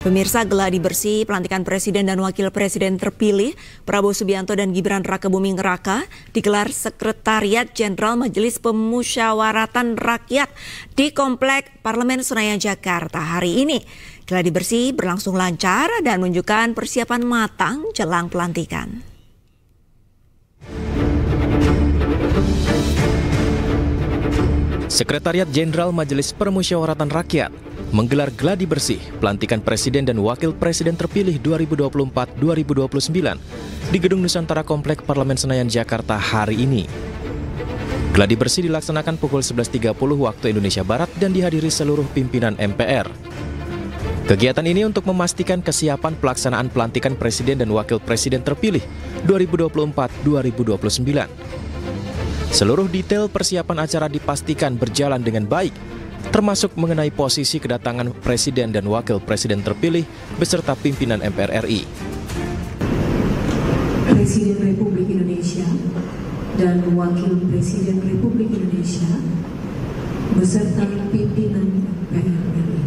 Pemirsa, geladi bersih pelantikan Presiden dan Wakil Presiden terpilih Prabowo Subianto dan Gibran Rakabuming Raka digelar Sekretariat Jenderal Majelis Pemusyawaratan Rakyat di Komplek Parlemen Senayan, Jakarta hari ini. Geladi bersih berlangsung lancar dan menunjukkan persiapan matang jelang pelantikan. Sekretariat Jenderal Majelis Permusyawaratan Rakyat menggelar geladi bersih pelantikan Presiden dan Wakil Presiden terpilih 2024-2029 di Gedung Nusantara Komplek Parlemen Senayan, Jakarta hari ini. Geladi bersih dilaksanakan pukul 11.30 waktu Indonesia Barat dan dihadiri seluruh pimpinan MPR. Kegiatan ini untuk memastikan kesiapan pelaksanaan pelantikan Presiden dan Wakil Presiden terpilih 2024-2029. Seluruh detail persiapan acara dipastikan berjalan dengan baik, termasuk mengenai posisi kedatangan Presiden dan Wakil Presiden terpilih beserta pimpinan MPR RI. Presiden Republik Indonesia dan Wakil Presiden Republik Indonesia beserta pimpinan MPR RI.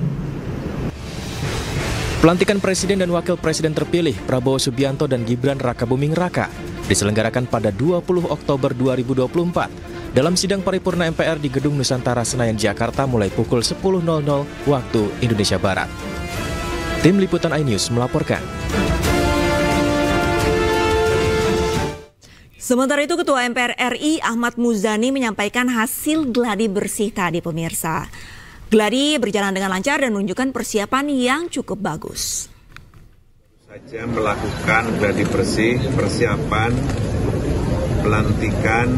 Pelantikan Presiden dan Wakil Presiden terpilih Prabowo Subianto dan Gibran Rakabuming Raka diselenggarakan pada 20 Oktober 2024 dalam sidang paripurna MPR di Gedung Nusantara Senayan, Jakarta mulai pukul 10.00 waktu Indonesia Barat. Tim Liputan iNews melaporkan. Sementara itu, Ketua MPR RI Ahmad Muzani menyampaikan hasil geladi bersih tadi, pemirsa. Geladi berjalan dengan lancar dan menunjukkan persiapan yang cukup bagus. Saja melakukan geladi bersih persiapan pelantikan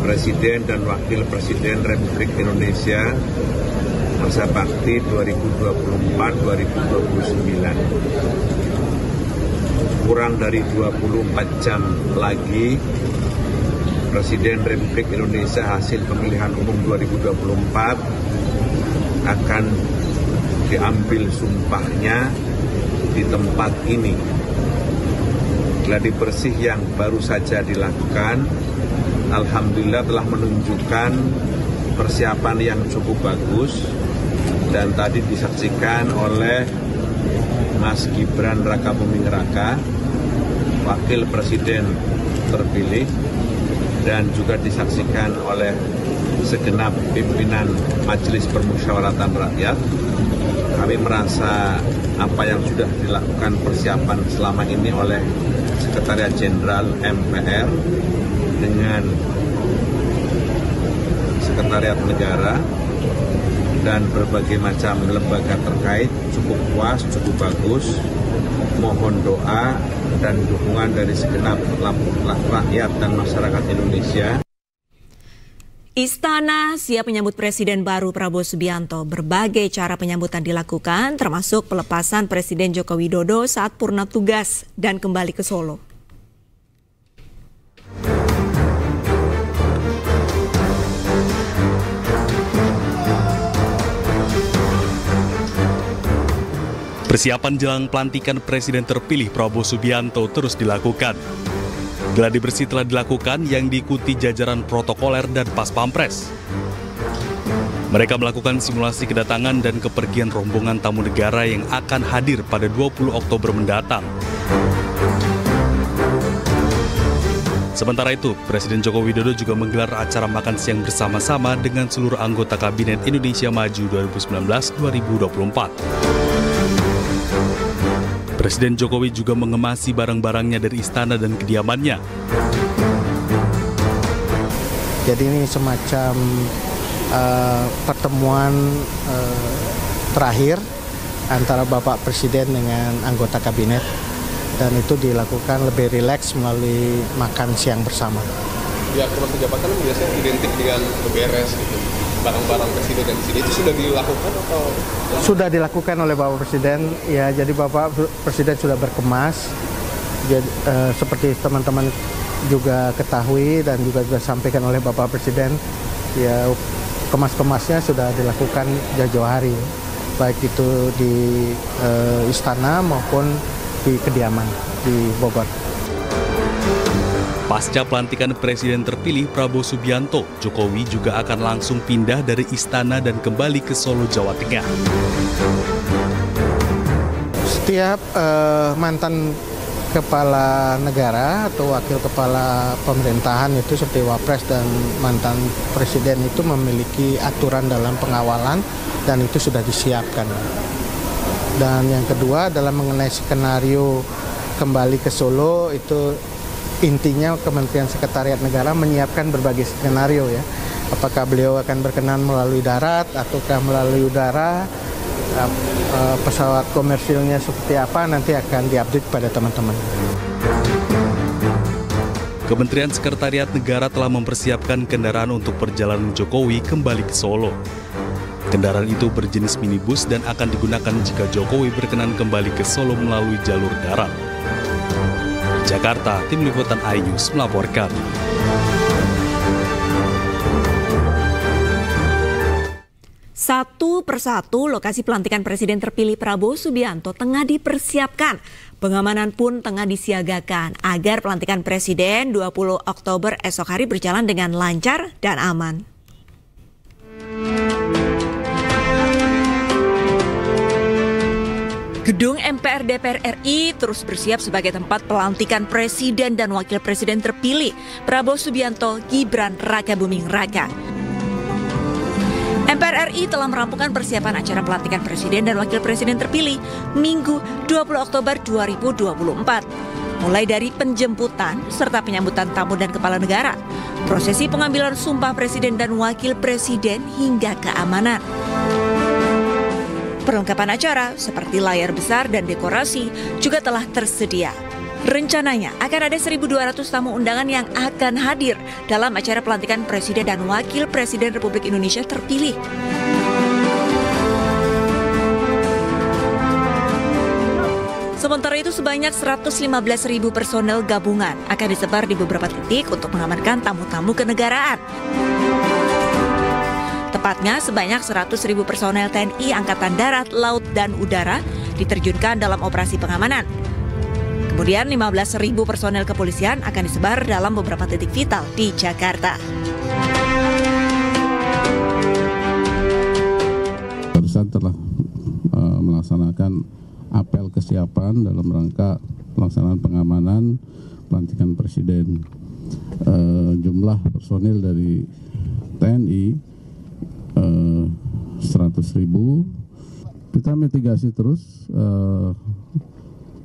Presiden dan Wakil Presiden Republik Indonesia masa bakti 2024-2029. Kurang dari 24 jam lagi Presiden Republik Indonesia hasil pemilihan umum 2024 akan diambil sumpahnya di tempat ini. Geladi bersih yang baru saja dilakukan, alhamdulillah telah menunjukkan persiapan yang cukup bagus dan tadi disaksikan oleh Mas Gibran Rakabuming Raka, Wakil Presiden terpilih, dan juga disaksikan oleh segenap pimpinan Majelis Permusyawaratan Rakyat. Kami merasa apa yang sudah dilakukan persiapan selama ini oleh Sekretariat Jenderal MPR dengan Sekretariat Negara dan berbagai macam lembaga terkait cukup puas, cukup bagus. Mohon doa dan dukungan dari segenap rakyat dan masyarakat Indonesia. Istana siap menyambut Presiden baru Prabowo Subianto. Berbagai cara penyambutan dilakukan, termasuk pelepasan Presiden Joko Widodo saat purna tugas dan kembali ke Solo. Persiapan jelang pelantikan Presiden terpilih Prabowo Subianto terus dilakukan. Geladi bersih telah dilakukan yang diikuti jajaran protokoler dan pas pampres. Mereka melakukan simulasi kedatangan dan kepergian rombongan tamu negara yang akan hadir pada 20 Oktober mendatang. Sementara itu, Presiden Joko Widodo juga menggelar acara makan siang bersama-sama dengan seluruh anggota Kabinet Indonesia Maju 2019-2024. Presiden Jokowi juga mengemasi barang-barangnya dari istana dan kediamannya. Jadi ini semacam pertemuan terakhir antara Bapak Presiden dengan anggota kabinet, dan itu dilakukan lebih rileks melalui makan siang bersama. Ya, termasuk jabatan biasanya identik dengan beberes gitu. Barang-barang Presiden yang di sini itu sudah dilakukan atau? Sudah dilakukan oleh Bapak Presiden, ya. Jadi Bapak Presiden sudah berkemas. Jadi, seperti teman-teman juga ketahui dan juga sudah sampaikan oleh Bapak Presiden, ya kemas-kemasnya sudah dilakukan jauh-jauh hari, baik itu di istana maupun di kediaman di Bogor. Pasca pelantikan Presiden terpilih Prabowo Subianto, Jokowi juga akan langsung pindah dari istana dan kembali ke Solo, Jawa Tengah. Setiap mantan kepala negara atau wakil kepala pemerintahan itu seperti wapres dan mantan presiden itu memiliki aturan dalam pengawalan dan itu sudah disiapkan. Dan yang kedua adalah mengenai skenario kembali ke Solo, itu intinya Kementerian Sekretariat Negara menyiapkan berbagai skenario ya. Apakah beliau akan berkenan melalui darat ataukah melalui udara, pesawat komersilnya seperti apa, nanti akan diupdate pada teman-teman. Kementerian Sekretariat Negara telah mempersiapkan kendaraan untuk perjalanan Jokowi kembali ke Solo. Kendaraan itu berjenis minibus dan akan digunakan jika Jokowi berkenan kembali ke Solo melalui jalur darat. Jakarta, Tim Liputan iNews melaporkan. Satu persatu lokasi pelantikan Presiden terpilih Prabowo Subianto tengah dipersiapkan. Pengamanan pun tengah disiagakan agar pelantikan Presiden 20 Oktober esok hari berjalan dengan lancar dan aman. Gedung MPR DPR RI terus bersiap sebagai tempat pelantikan Presiden dan Wakil Presiden terpilih Prabowo Subianto, Gibran Rakabuming Raka. MPR RI telah merampungkan persiapan acara pelantikan Presiden dan Wakil Presiden terpilih Minggu 20 Oktober 2024. Mulai dari penjemputan serta penyambutan tamu dan kepala negara, prosesi pengambilan sumpah Presiden dan Wakil Presiden hingga keamanan. Perlengkapan acara seperti layar besar dan dekorasi juga telah tersedia. Rencananya akan ada 1.200 tamu undangan yang akan hadir dalam acara pelantikan Presiden dan Wakil Presiden Republik Indonesia terpilih. Sementara itu sebanyak 115.000 personel gabungan akan disebar di beberapa titik untuk mengamankan tamu-tamu kenegaraan. Tepatnya sebanyak 100.000 personel TNI Angkatan Darat, Laut, dan Udara diterjunkan dalam operasi pengamanan. Kemudian 15.000 personel kepolisian akan disebar dalam beberapa titik vital di Jakarta. Barusan telah melaksanakan apel kesiapan dalam rangka pelaksanaan pengamanan pelantikan Presiden. Jumlah personil dari TNI 100.000. Kita mitigasi terus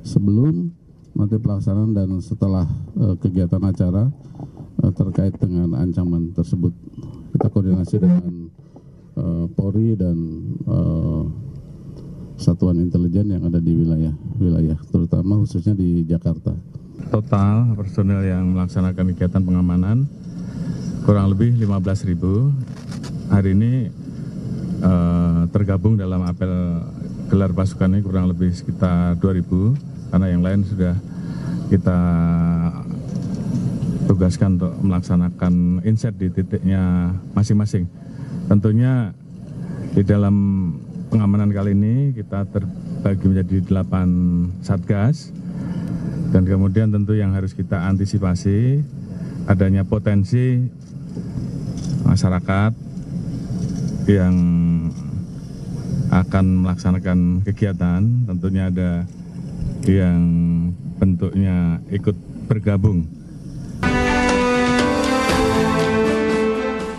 sebelum nanti pelaksanaan dan setelah kegiatan acara terkait dengan ancaman tersebut. Kita koordinasi dengan Polri dan satuan intelijen yang ada di wilayah terutama khususnya di Jakarta. Total personel yang melaksanakan kegiatan pengamanan kurang lebih 15.000. Hari ini tergabung dalam apel gelar pasukan ini kurang lebih sekitar 2.000, karena yang lain sudah kita tugaskan untuk melaksanakan inset di titiknya masing-masing. Tentunya di dalam pengamanan kali ini kita terbagi menjadi 8 satgas, dan kemudian tentu yang harus kita antisipasi adanya potensi masyarakat yang akan melaksanakan kegiatan. Tentunya ada yang bentuknya ikut bergabung.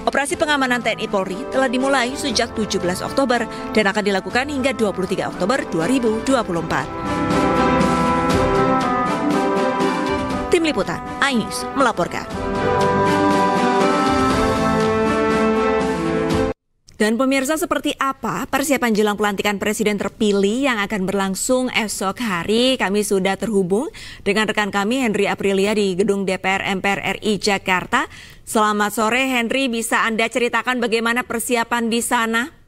Operasi pengamanan TNI Polri telah dimulai sejak 17 Oktober dan akan dilakukan hingga 23 Oktober 2024. Tim Liputan iNews melaporkan. Dan pemirsa, seperti apa persiapan jelang pelantikan Presiden terpilih yang akan berlangsung esok hari? Kami sudah terhubung dengan rekan kami Henry Aprilia di Gedung DPR MPR RI Jakarta. Selamat sore Henry, bisa Anda ceritakan bagaimana persiapan di sana?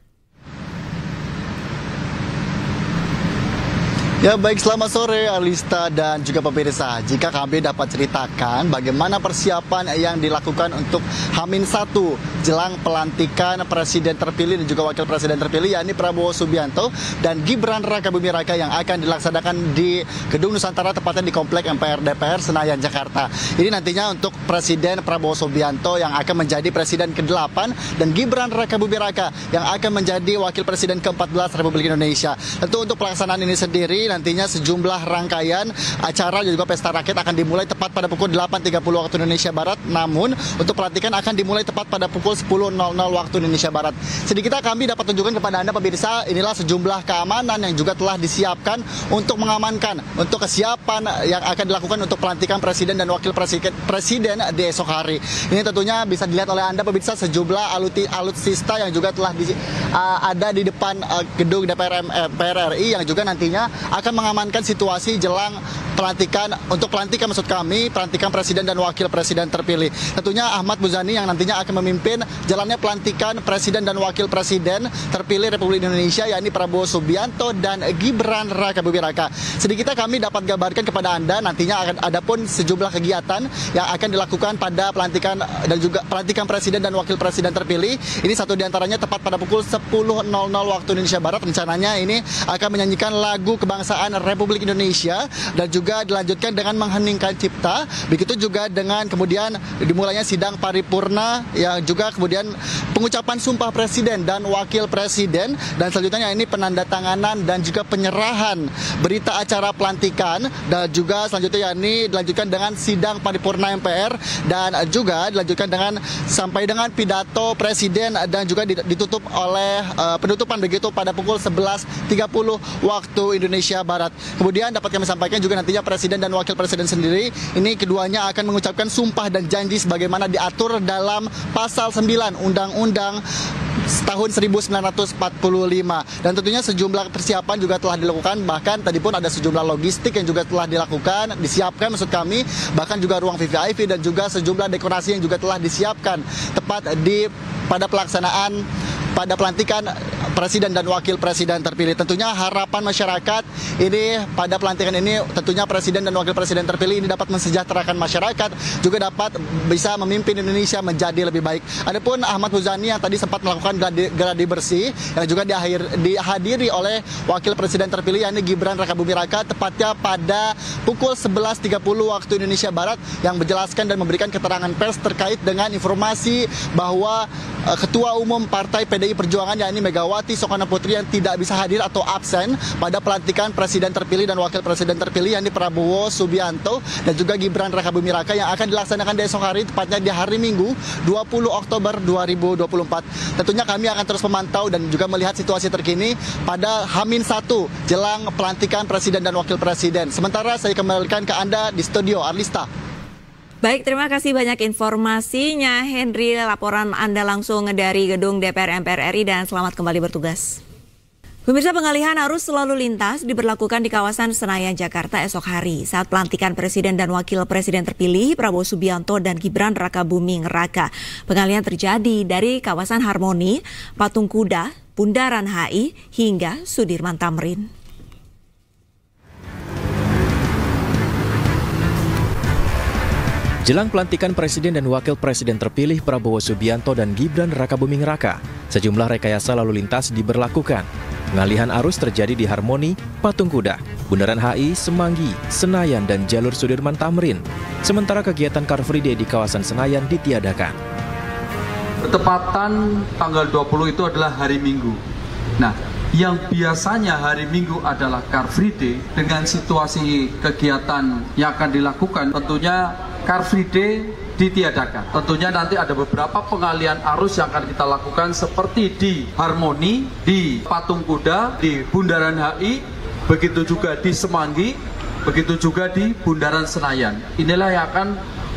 Ya baik, selamat sore Alista dan juga pemirsa. Jika kami dapat ceritakan bagaimana persiapan yang dilakukan untuk H-1 jelang pelantikan Presiden terpilih dan juga Wakil Presiden terpilih, yakni Prabowo Subianto dan Gibran Rakabuming Raka yang akan dilaksanakan di Gedung Nusantara, tepatnya di Komplek MPR DPR Senayan, Jakarta. Ini nantinya untuk Presiden Prabowo Subianto yang akan menjadi Presiden ke-8 dan Gibran Rakabuming Raka yang akan menjadi Wakil Presiden ke-14 Republik Indonesia. Tentu untuk pelaksanaan ini sendiri sendiri nantinya sejumlah rangkaian acara dan juga pesta rakyat akan dimulai tepat pada pukul 8.30 waktu Indonesia Barat. Namun untuk pelantikan akan dimulai tepat pada pukul 10.00 waktu Indonesia Barat. Sedikit kami dapat tunjukkan kepada Anda pemirsa, inilah sejumlah keamanan yang juga telah disiapkan untuk mengamankan untuk kesiapan yang akan dilakukan untuk pelantikan presiden dan wakil presiden di esok hari. Ini tentunya bisa dilihat oleh Anda pemirsa sejumlah alutsista yang juga telah ada di depan gedung DPR RI yang juga nantinya akan mengamankan situasi jelang pelantikan pelantikan presiden dan wakil presiden terpilih. Tentunya Ahmad Muzani yang nantinya akan memimpin jalannya pelantikan presiden dan wakil presiden terpilih Republik Indonesia, yakni Prabowo Subianto dan Gibran Rakabuming Raka. Sedikitnya kami dapat gambarkan kepada Anda nantinya akan ada pun sejumlah kegiatan yang akan dilakukan pada pelantikan dan juga pelantikan presiden dan wakil presiden terpilih. Ini satu diantaranya tepat pada pukul 10.00 waktu Indonesia Barat. Rencananya ini akan menyanyikan lagu kebangsaan Republik Indonesia dan juga dilanjutkan dengan mengheningkan cipta. Begitu juga dengan kemudian dimulainya sidang paripurna yang juga kemudian pengucapan sumpah presiden dan wakil presiden, dan selanjutnya ini penandatanganan dan juga penyerahan berita acara pelantikan, dan juga selanjutnya ini dilanjutkan dengan sidang paripurna MPR dan juga dilanjutkan dengan sampai dengan pidato presiden dan juga ditutup oleh penutupan begitu pada pukul 11.30 waktu Indonesia Barat. Kemudian dapat kami sampaikan juga nantinya presiden dan wakil presiden sendiri ini keduanya akan mengucapkan sumpah dan janji sebagaimana diatur dalam pasal 9 Undang-Undang tahun 1945, dan tentunya sejumlah persiapan juga telah dilakukan, bahkan tadi pun ada sejumlah logistik yang juga telah disiapkan maksud kami, bahkan juga ruang VVIP dan juga sejumlah dekorasi yang juga telah disiapkan tepat pada pelaksanaan pada pelantikan presiden dan wakil presiden terpilih. Tentunya harapan masyarakat ini pada pelantikan ini tentunya presiden dan wakil presiden terpilih ini dapat mensejahterakan masyarakat, juga dapat bisa memimpin Indonesia menjadi lebih baik. Adapun Ahmad Muzani yang tadi sempat melakukan gladi bersih yang juga dihadiri oleh wakil presiden terpilih yakni Gibran Rakabuming Raka tepatnya pada pukul 11.30 waktu Indonesia Barat, yang menjelaskan dan memberikan keterangan pers terkait dengan informasi bahwa Ketua Umum Partai PDI Perjuangan yakni Megawati Soekarno Putri yang tidak bisa hadir atau absen pada pelantikan presiden terpilih dan wakil presiden terpilih yakni Prabowo Subianto dan juga Gibran Rakabuming Raka yang akan dilaksanakan di esok hari tepatnya di hari Minggu 20 Oktober 2024. Tentunya kami akan terus memantau dan juga melihat situasi terkini pada H-1 jelang pelantikan presiden dan wakil presiden. Sementara saya kembalikan ke Anda di studio, Arlista. Baik, terima kasih banyak informasinya Henry, laporan Anda langsung dari gedung DPR MPR RI, dan selamat kembali bertugas. Pemirsa, pengalihan arus lalu lintas diberlakukan di kawasan Senayan, Jakarta esok hari saat pelantikan presiden dan wakil presiden terpilih Prabowo Subianto dan Gibran Rakabuming Raka. Pengalihan terjadi dari kawasan Harmoni, Patung Kuda, Bundaran HI hingga Sudirman Tamrin. Jelang pelantikan presiden dan wakil presiden terpilih Prabowo Subianto dan Gibran Rakabuming Raka, sejumlah rekayasa lalu lintas diberlakukan. Pengalihan arus terjadi di Harmoni, Patung Kuda, Bundaran HI, Semanggi, Senayan, dan jalur Sudirman Tamrin. Sementara kegiatan Car Free Day di kawasan Senayan ditiadakan. Bertepatan tanggal 20 itu adalah hari Minggu. Nah, yang biasanya hari Minggu adalah Car Free Day, dengan situasi kegiatan yang akan dilakukan tentunya Car Free Day ditiadakan. Tentunya nanti ada beberapa pengalihan arus yang akan kita lakukan seperti di Harmoni, di Patung Kuda, di Bundaran HI, begitu juga di Semanggi, begitu juga di Bundaran Senayan. Inilah yang akan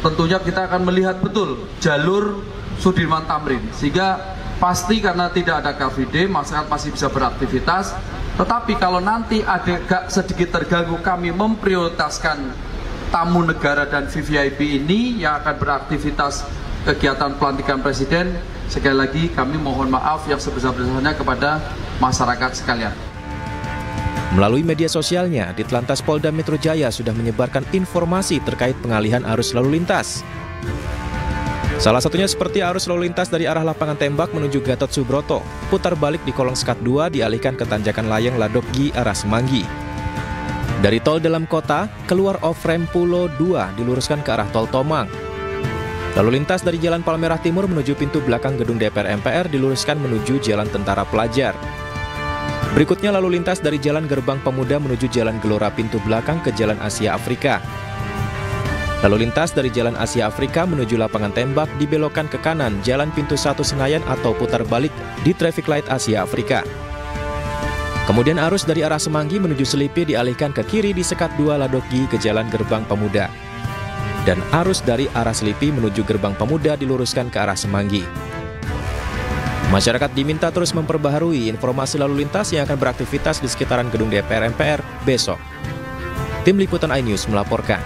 tentunya kita akan melihat betul jalur Sudirman Tamrin, sehingga pasti karena tidak ada Car Free Day, masyarakat masih bisa beraktivitas. Tetapi kalau nanti agak sedikit terganggu, kami memprioritaskan tamu negara dan VVIP ini yang akan beraktivitas kegiatan pelantikan presiden. Sekali lagi kami mohon maaf yang sebesar-besarnya kepada masyarakat sekalian. Melalui media sosialnya, Ditlantas Polda Metro Jaya sudah menyebarkan informasi terkait pengalihan arus lalu lintas. Salah satunya seperti arus lalu lintas dari arah lapangan tembak menuju Gatot Subroto, putar balik di kolong Skat 2 dialihkan ke Tanjakan Layang Ladokgi arah Semanggi. Dari tol dalam kota, keluar off-ramp Pulo 2 diluruskan ke arah tol Tomang. Lalu lintas dari Jalan Palmerah Timur menuju pintu belakang gedung DPR MPR diluruskan menuju Jalan Tentara Pelajar. Berikutnya lalu lintas dari Jalan Gerbang Pemuda menuju Jalan Gelora Pintu Belakang ke Jalan Asia Afrika. Lalu lintas dari Jalan Asia Afrika menuju lapangan tembak dibelokkan ke kanan Jalan Pintu 1 Senayan atau putar balik di traffic light Asia Afrika. Kemudian arus dari arah Semanggi menuju Selipi dialihkan ke kiri di Sekat 2 Ladoki ke Jalan Gerbang Pemuda. Dan arus dari arah Selipi menuju Gerbang Pemuda diluruskan ke arah Semanggi. Masyarakat diminta terus memperbaharui informasi lalu lintas yang akan beraktivitas di sekitaran gedung DPR MPR besok. Tim Liputan iNews melaporkan.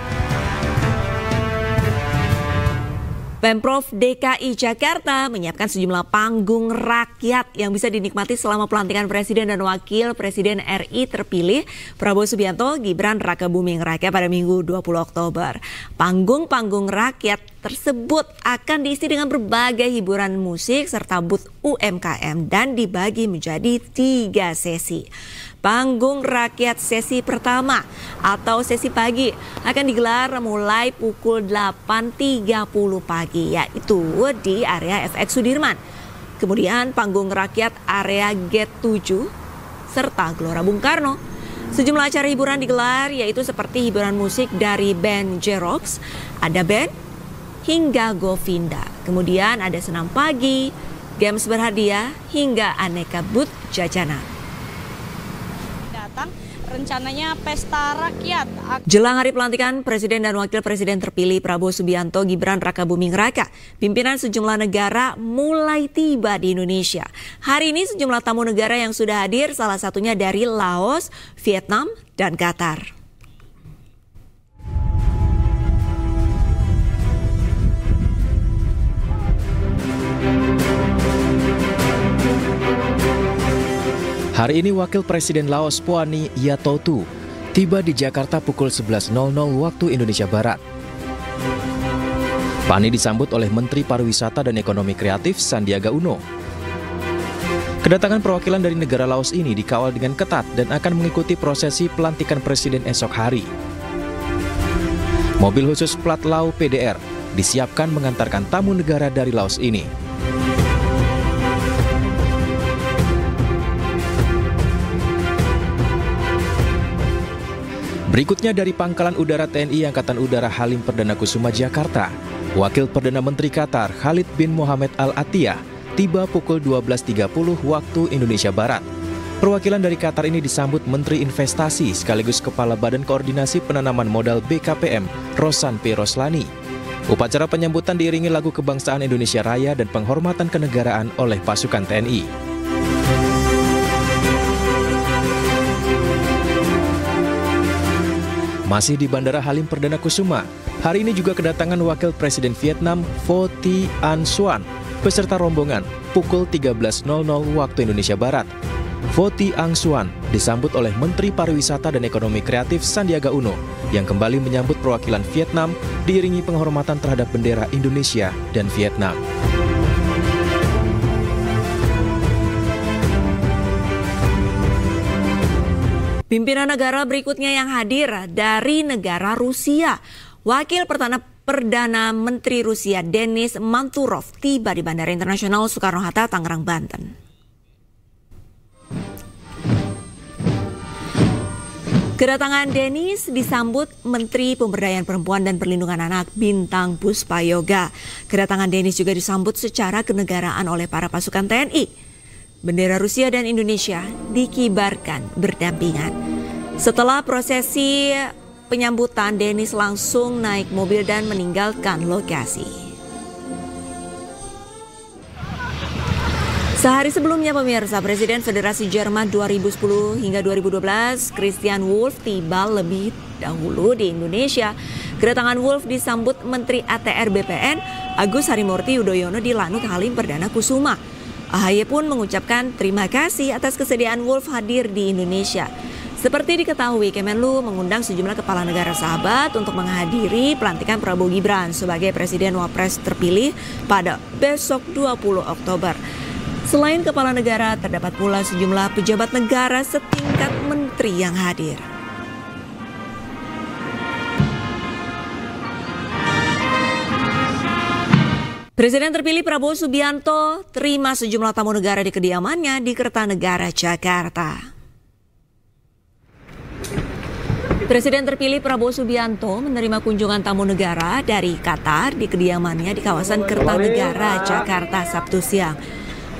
Pemprov DKI Jakarta menyiapkan sejumlah panggung rakyat yang bisa dinikmati selama pelantikan Presiden dan Wakil Presiden RI terpilih Prabowo Subianto Gibran Rakabuming Raka pada Minggu 20 Oktober. Panggung-panggung rakyat tersebut akan diisi dengan berbagai hiburan musik serta booth UMKM dan dibagi menjadi 3 sesi. Panggung rakyat sesi pertama atau sesi pagi akan digelar mulai pukul 8.30 pagi, yaitu di area FX Sudirman. Kemudian panggung rakyat area Gate 7 serta Gelora Bung Karno. Sejumlah acara hiburan digelar, yaitu seperti hiburan musik dari band Jerox, ada band hingga Govinda. Kemudian ada senam pagi, games berhadiah hingga aneka booth jajanan. Rencananya pesta rakyat. Jelang hari pelantikan Presiden dan Wakil Presiden terpilih Prabowo Subianto Gibran Rakabuming Raka, pimpinan sejumlah negara mulai tiba di Indonesia. Hari ini sejumlah tamu negara yang sudah hadir, salah satunya dari Laos, Vietnam, dan Qatar. Hari ini Wakil Presiden Laos Puani Yathotu tiba di Jakarta pukul 11.00 waktu Indonesia Barat. Puani disambut oleh Menteri Pariwisata dan Ekonomi Kreatif Sandiaga Uno. Kedatangan perwakilan dari negara Laos ini dikawal dengan ketat dan akan mengikuti prosesi pelantikan Presiden esok hari. Mobil khusus plat Lau PDR disiapkan mengantarkan tamu negara dari Laos ini. Berikutnya dari Pangkalan Udara TNI Angkatan Udara Halim Perdana Kusuma Jakarta, Wakil Perdana Menteri Qatar Khalid bin Mohammed Al Attiyah tiba pukul 12.30 waktu Indonesia Barat. Perwakilan dari Qatar ini disambut Menteri Investasi sekaligus Kepala Badan Koordinasi Penanaman Modal BKPM Rosan P. Roslani. Upacara penyambutan diiringi lagu kebangsaan Indonesia Raya dan penghormatan kenegaraan oleh pasukan TNI. Masih di Bandara Halim Perdana Kusuma, hari ini juga kedatangan Wakil Presiden Vietnam Pho Thi Anh Xuan beserta rombongan pukul 13.00 waktu Indonesia Barat. Pho Thi Anh Xuan disambut oleh Menteri Pariwisata dan Ekonomi Kreatif Sandiaga Uno yang kembali menyambut perwakilan Vietnam diiringi penghormatan terhadap bendera Indonesia dan Vietnam. Pimpinan negara berikutnya yang hadir dari negara Rusia. Wakil Perdana Menteri Rusia Denis Manturov tiba di Bandara Internasional Soekarno-Hatta, Tangerang, Banten. Kedatangan Denis disambut Menteri Pemberdayaan Perempuan dan Perlindungan Anak Bintang Puspayoga. Kedatangan Denis juga disambut secara kenegaraan oleh para pasukan TNI. Bendera Rusia dan Indonesia dikibarkan berdampingan. Setelah prosesi penyambutan, Denis langsung naik mobil dan meninggalkan lokasi. Sehari sebelumnya pemirsa, Presiden Federasi Jerman 2010 hingga 2012, Christian Wulff tiba lebih dahulu di Indonesia. Kedatangan Wulff disambut Menteri ATR BPN Agus Harimurti Yudhoyono di Lanut Halim Perdana Kusuma. AHY pun mengucapkan terima kasih atas kesediaan Wulff hadir di Indonesia. Seperti diketahui, Kemenlu mengundang sejumlah kepala negara sahabat untuk menghadiri pelantikan Prabowo Gibran sebagai Presiden Wapres terpilih pada besok 20 Oktober. Selain kepala negara, terdapat pula sejumlah pejabat negara setingkat menteri yang hadir. Presiden terpilih Prabowo Subianto terima sejumlah tamu negara di kediamannya di Kertanegara, Jakarta. Presiden terpilih Prabowo Subianto menerima kunjungan tamu negara dari Qatar di kediamannya di kawasan Kertanegara, Jakarta, Sabtu siang.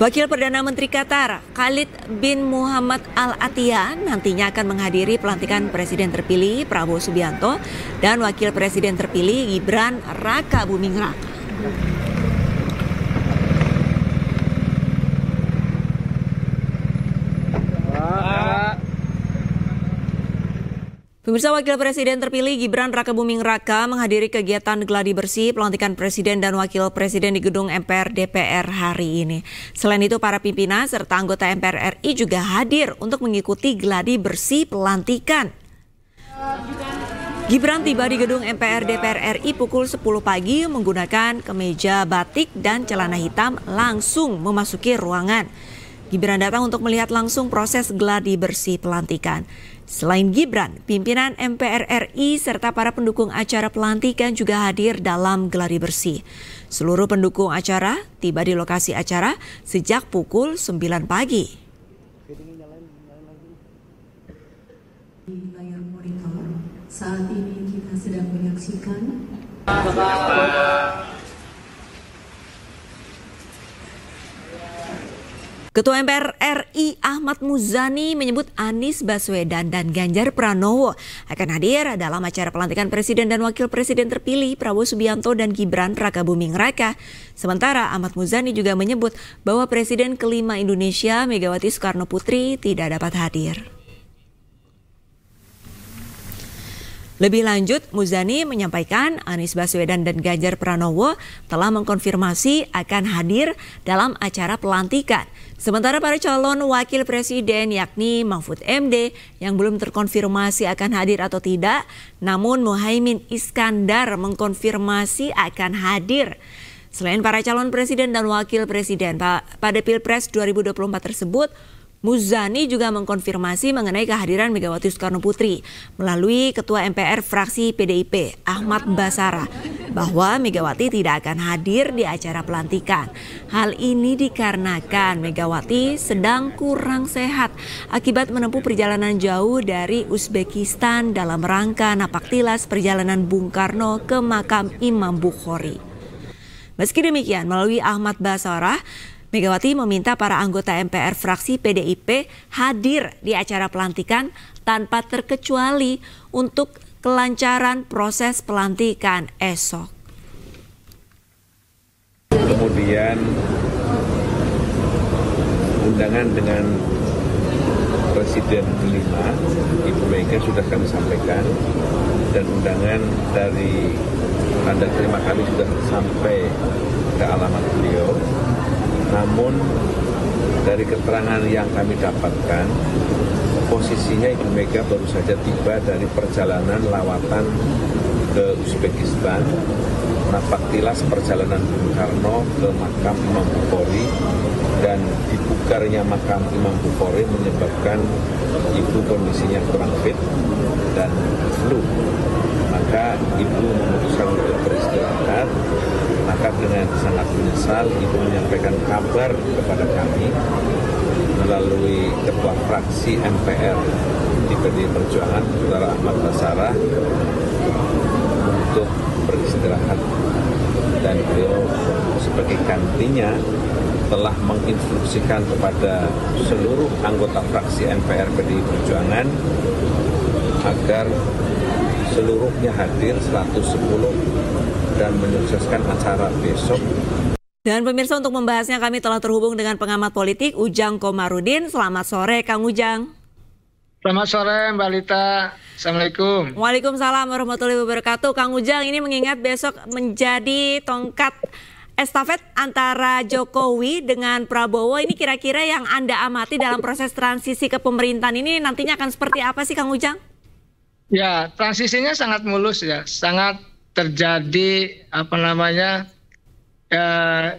Wakil Perdana Menteri Qatar, Khalid bin Muhammad Al Attiyah, nantinya akan menghadiri pelantikan Presiden terpilih Prabowo Subianto dan Wakil Presiden terpilih Gibran Rakabuming Raka. Pemirsa, Wakil Presiden terpilih Gibran Rakabuming Raka menghadiri kegiatan gladi bersih pelantikan Presiden dan Wakil Presiden di gedung MPR DPR hari ini. Selain itu, para pimpinan serta anggota MPR RI juga hadir untuk mengikuti gladi bersih pelantikan. Gibran tiba di gedung MPR DPR RI pukul 10 pagi menggunakan kemeja batik dan celana hitam langsung memasuki ruangan. Gibran datang untuk melihat langsung proses gladi bersih pelantikan. Selain Gibran, pimpinan MPR RI serta para pendukung acara pelantikan juga hadir dalam gladi bersih. Seluruh pendukung acara tiba di lokasi acara sejak pukul 9 pagi. Di layar monitor, saat ini kita sedang menyaksikan Ketua MPR RI Ahmad Muzani menyebut Anies Baswedan dan Ganjar Pranowo akan hadir dalam acara pelantikan Presiden dan Wakil Presiden terpilih Prabowo Subianto dan Gibran Rakabuming Raka. Sementara Ahmad Muzani juga menyebut bahwa Presiden kelima Indonesia Megawati Soekarno Putri tidak dapat hadir. Lebih lanjut, Muzani menyampaikan Anies Baswedan dan Ganjar Pranowo telah mengkonfirmasi akan hadir dalam acara pelantikan. Sementara para calon wakil presiden yakni Mahfud MD yang belum terkonfirmasi akan hadir atau tidak, namun Muhaimin Iskandar mengkonfirmasi akan hadir. Selain para calon presiden dan wakil presiden pada Pilpres 2024 tersebut, Muzani juga mengkonfirmasi mengenai kehadiran Megawati Soekarno Putri melalui Ketua MPR fraksi PDIP Ahmad Basarah bahwa Megawati tidak akan hadir di acara pelantikan. Hal ini dikarenakan Megawati sedang kurang sehat akibat menempuh perjalanan jauh dari Uzbekistan dalam rangka napaktilas perjalanan Bung Karno ke makam Imam Bukhari. Meski demikian, melalui Ahmad Basarah, Megawati meminta para anggota MPR fraksi PDIP hadir di acara pelantikan tanpa terkecuali untuk kelancaran proses pelantikan esok. Kemudian undangan dengan Presiden kelima, Ibu Mega sudah kami sampaikan, dan undangan dari tanda terima kami sudah sampai ke alamat beliau. Namun dari keterangan yang kami dapatkan, posisinya Ibu Mega baru saja tiba dari perjalanan lawatan ke Uzbekistan, napaktilas perjalanan Bung Karno ke makam Imam Bukhari, dan dibukarnya makam Imam Bukhari menyebabkan Ibu kondisinya kurang fit dan flu. Maka Ibu memutuskan untuk beristirahat. Maka dengan sangat menyesal, Ibu menyampaikan kabar kepada kami melalui Ketua Fraksi MPR di PDI Perjuangan, Saudara Ahmad Basarah, untuk beristirahat. Dan beliau sebagai gantinya telah menginstruksikan kepada seluruh anggota fraksi MPR PDI Perjuangan agar seluruhnya hadir 110 dan menyukseskan acara besok. Dan pemirsa, untuk membahasnya kami telah terhubung dengan pengamat politik Ujang Komarudin. Selamat sore Kang Ujang. Selamat sore Mbak Lita. Assalamualaikum. Waalaikumsalam warahmatullahi wabarakatuh. Kang Ujang, ini mengingat besok menjadi tongkat estafet antara Jokowi dengan Prabowo. Ini kira-kira yang Anda amati dalam proses transisi ke pemerintahan ini nantinya akan seperti apa sih Kang Ujang? Ya, transisinya sangat mulus ya, sangat terjadi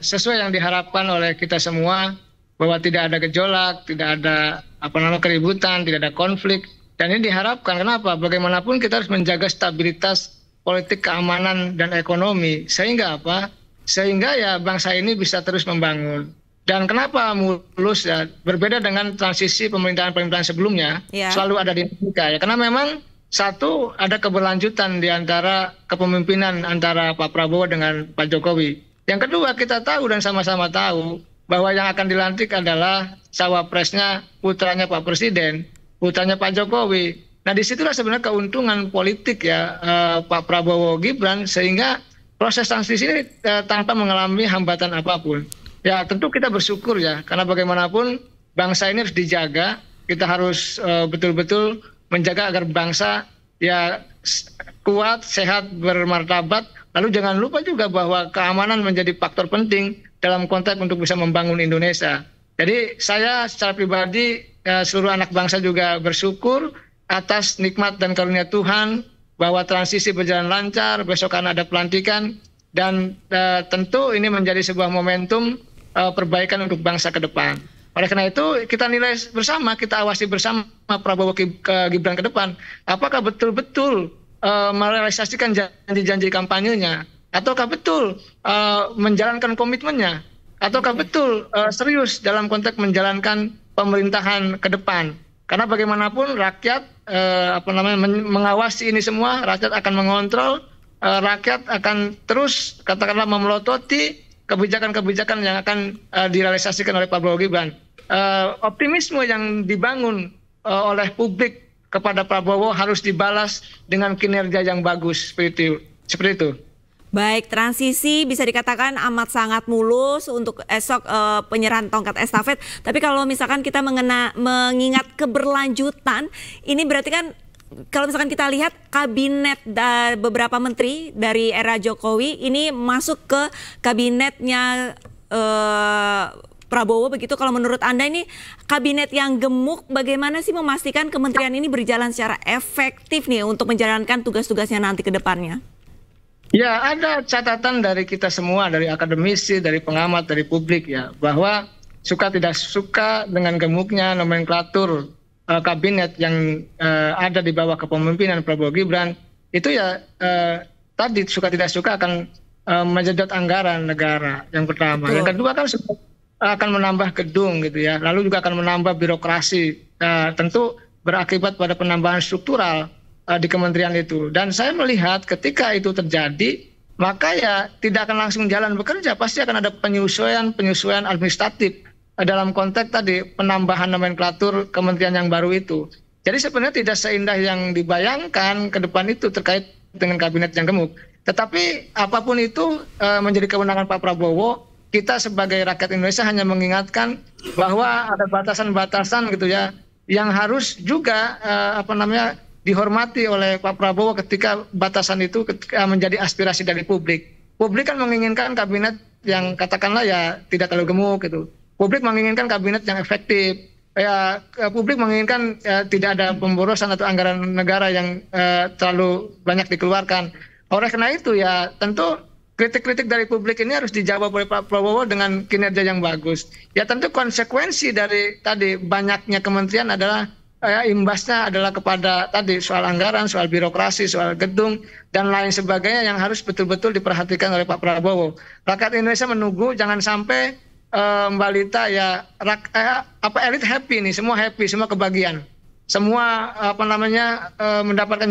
sesuai yang diharapkan oleh kita semua, bahwa tidak ada gejolak, tidak ada keributan, tidak ada konflik. Dan ini diharapkan, kenapa? Bagaimanapun kita harus menjaga stabilitas politik, keamanan dan ekonomi, sehingga Sehingga ya bangsa ini bisa terus membangun. Dan kenapa mulus ya? Berbeda dengan transisi pemerintahan sebelumnya, selalu ada dinamika ya. Karena memang satu, ada keberlanjutan di antara kepemimpinan antara Pak Prabowo dengan Pak Jokowi. Yang kedua, kita tahu dan sama-sama tahu bahwa yang akan dilantik adalah cawapresnya putranya Pak Presiden, putranya Pak Jokowi. Nah, disitulah sebenarnya keuntungan politik ya Pak Prabowo Gibran, sehingga proses transisi ini tanpa mengalami hambatan apapun. Ya, tentu kita bersyukur ya, karena bagaimanapun bangsa ini harus dijaga. Kita harus betul-betul menjaga agar bangsa ya kuat, sehat, bermartabat. Lalu jangan lupa juga bahwa keamanan menjadi faktor penting dalam konteks untuk bisa membangun Indonesia. Jadi saya secara pribadi, seluruh anak bangsa juga bersyukur atas nikmat dan karunia Tuhan bahwa transisi berjalan lancar, besok akan ada pelantikan, dan tentu ini menjadi sebuah momentum perbaikan untuk bangsa ke depan. Oleh karena itu kita nilai bersama, kita awasi bersama Prabowo Gibran ke depan. Apakah betul-betul merealisasikan janji-janji kampanyenya? Ataukah betul menjalankan komitmennya? Ataukah betul serius dalam konteks menjalankan pemerintahan ke depan? Karena bagaimanapun rakyat mengawasi ini semua, rakyat akan mengontrol, rakyat akan terus katakanlah memelototi kebijakan-kebijakan yang akan direalisasikan oleh Pak Prabowo Gibran. Optimisme yang dibangun oleh publik kepada Prabowo harus dibalas dengan kinerja yang bagus, seperti itu. Baik, transisi bisa dikatakan amat sangat mulus untuk esok penyerahan tongkat estafet. Tapi kalau misalkan kita mengingat keberlanjutan, ini berarti kan kalau misalkan kita lihat kabinet beberapa menteri dari era Jokowi ini masuk ke kabinetnya Prabowo, begitu. Kalau menurut Anda ini kabinet yang gemuk, bagaimana sih memastikan kementerian ini berjalan secara efektif nih untuk menjalankan tugas-tugasnya nanti ke depannya? Ya, ada catatan dari kita semua, dari akademisi, dari pengamat, dari publik ya, bahwa suka tidak suka dengan gemuknya nomenklatur kabinet yang ada di bawah kepemimpinan Prabowo Gibran, itu ya tadi suka tidak suka akan menjedot anggaran negara yang pertama. Betul. Yang kedua kan akan menambah gedung gitu ya, lalu juga akan menambah birokrasi, tentu berakibat pada penambahan struktural di kementerian itu. Dan saya melihat ketika itu terjadi, maka ya tidak akan langsung jalan bekerja, pasti akan ada penyesuaian administratif dalam konteks tadi penambahan nomenklatur kementerian yang baru itu. Jadi sebenarnya tidak seindah yang dibayangkan ke depan itu terkait dengan kabinet yang gemuk. Tetapi apapun itu menjadi kewenangan Pak Prabowo. Kita sebagai rakyat Indonesia hanya mengingatkan bahwa ada batasan-batasan gitu ya, yang harus juga dihormati oleh Pak Prabowo ketika batasan itu menjadi aspirasi dari publik. Publik kan menginginkan kabinet yang katakanlah ya tidak terlalu gemuk gitu. Publik menginginkan kabinet yang efektif. Ya, publik menginginkan tidak ada pemborosan atau anggaran negara yang terlalu banyak dikeluarkan. Oleh karena itu ya tentu kritik-kritik dari publik ini harus dijawab oleh Pak Prabowo dengan kinerja yang bagus. Ya tentu konsekuensi dari tadi banyaknya kementerian adalah imbasnya adalah kepada tadi soal anggaran, soal birokrasi, soal gedung dan lain sebagainya yang harus betul-betul diperhatikan oleh Pak Prabowo. Rakyat Indonesia menunggu, jangan sampai Mbak Lita ya elit happy nih, semua happy, semua kebagian, semua mendapatkan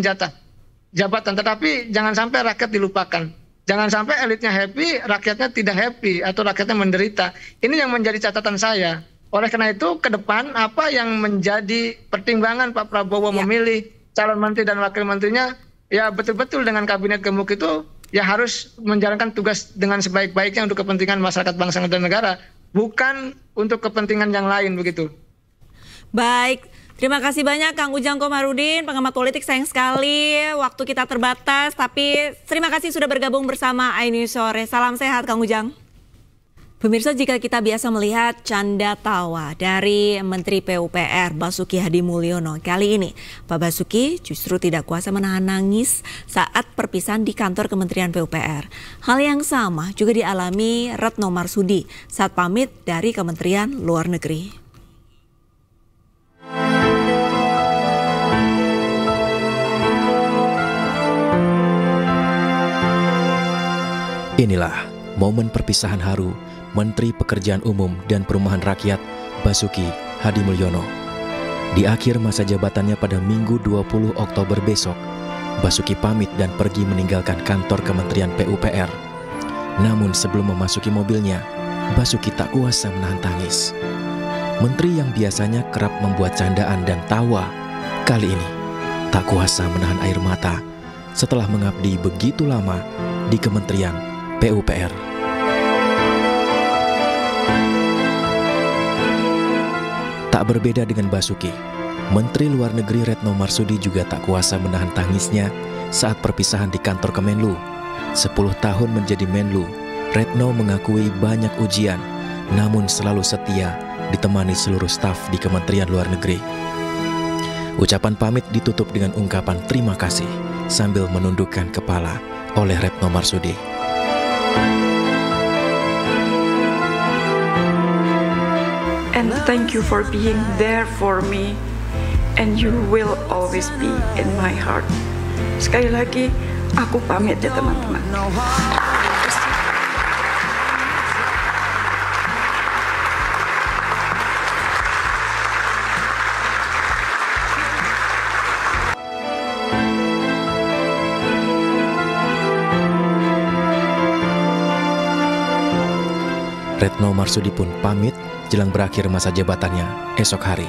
jabatan, tetapi jangan sampai rakyat dilupakan. Jangan sampai elitnya happy, rakyatnya tidak happy atau rakyatnya menderita. Ini yang menjadi catatan saya. Oleh karena itu ke depan apa yang menjadi pertimbangan Pak Prabowo memilih calon menteri dan wakil menterinya, ya betul-betul dengan kabinet gemuk itu ya harus menjalankan tugas dengan sebaik-baiknya untuk kepentingan masyarakat bangsa dan negara, bukan untuk kepentingan yang lain begitu. Baik. Terima kasih banyak Kang Ujang Komarudin, pengamat politik. Sayang sekali waktu kita terbatas, tapi terima kasih sudah bergabung bersama iNews Sore. Salam sehat Kang Ujang. Pemirsa, jika kita biasa melihat canda tawa dari Menteri PUPR Basuki Hadimulyono, kali ini Pak Basuki justru tidak kuasa menahan nangis saat perpisahan di kantor Kementerian PUPR. Hal yang sama juga dialami Retno Marsudi saat pamit dari Kementerian Luar Negeri. Inilah momen perpisahan haru Menteri Pekerjaan Umum dan Perumahan Rakyat Basuki Hadimulyono. Di akhir masa jabatannya pada Minggu 20 Oktober besok, Basuki pamit dan pergi meninggalkan kantor Kementerian PUPR. Namun sebelum memasuki mobilnya, Basuki tak kuasa menahan tangis. Menteri yang biasanya kerap membuat candaan dan tawa, kali ini tak kuasa menahan air mata setelah mengabdi begitu lama di Kementerian PUPR. Tak berbeda dengan Basuki, Menteri Luar Negeri Retno Marsudi juga tak kuasa menahan tangisnya saat perpisahan di kantor Kemenlu. 10 tahun menjadi Menlu, Retno mengakui banyak ujian, namun selalu setia ditemani seluruh staf di Kementerian Luar Negeri. Ucapan pamit ditutup dengan ungkapan terima kasih sambil menundukkan kepala oleh Retno Marsudi. And thank you for being there for me, and you will always be in my heart. Sekali lagi, aku pamit ya teman-teman. Retno Marsudi pun pamit jelang berakhir masa jabatannya esok hari.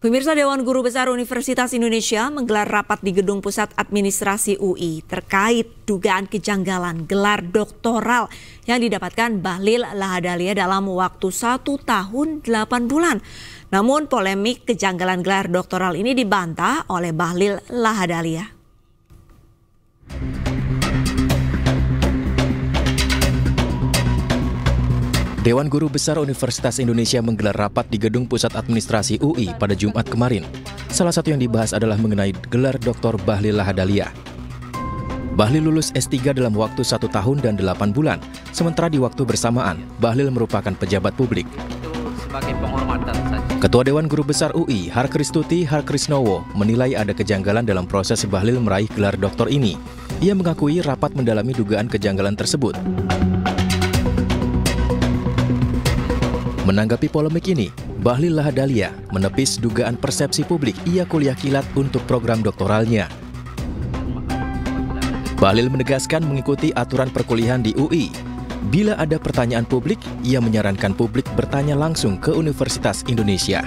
Pemirsa, Dewan Guru Besar Universitas Indonesia menggelar rapat di Gedung Pusat Administrasi UI terkait dugaan kejanggalan gelar doktoral yang didapatkan Bahlil Lahadalia dalam waktu 1 tahun 8 bulan. Namun polemik kejanggalan gelar doktoral ini dibantah oleh Bahlil Lahadalia. Dewan Guru Besar Universitas Indonesia menggelar rapat di Gedung Pusat Administrasi UI pada Jumat kemarin. Salah satu yang dibahas adalah mengenai gelar Dr. Bahlil Lahadalia. Bahlil lulus S3 dalam waktu 1 tahun dan 8 bulan, sementara di waktu bersamaan, Bahlil merupakan pejabat publik. Ketua Dewan Guru Besar UI, Harkristuti Harkrisnowo, menilai ada kejanggalan dalam proses Bahlil meraih gelar doktor ini. Ia mengakui rapat mendalami dugaan kejanggalan tersebut. Menanggapi polemik ini, Bahlil Lahadalia menepis dugaan persepsi publik ia kuliah kilat untuk program doktoralnya. Bahlil menegaskan mengikuti aturan perkuliahan di UI. Bila ada pertanyaan publik, ia menyarankan publik bertanya langsung ke Universitas Indonesia.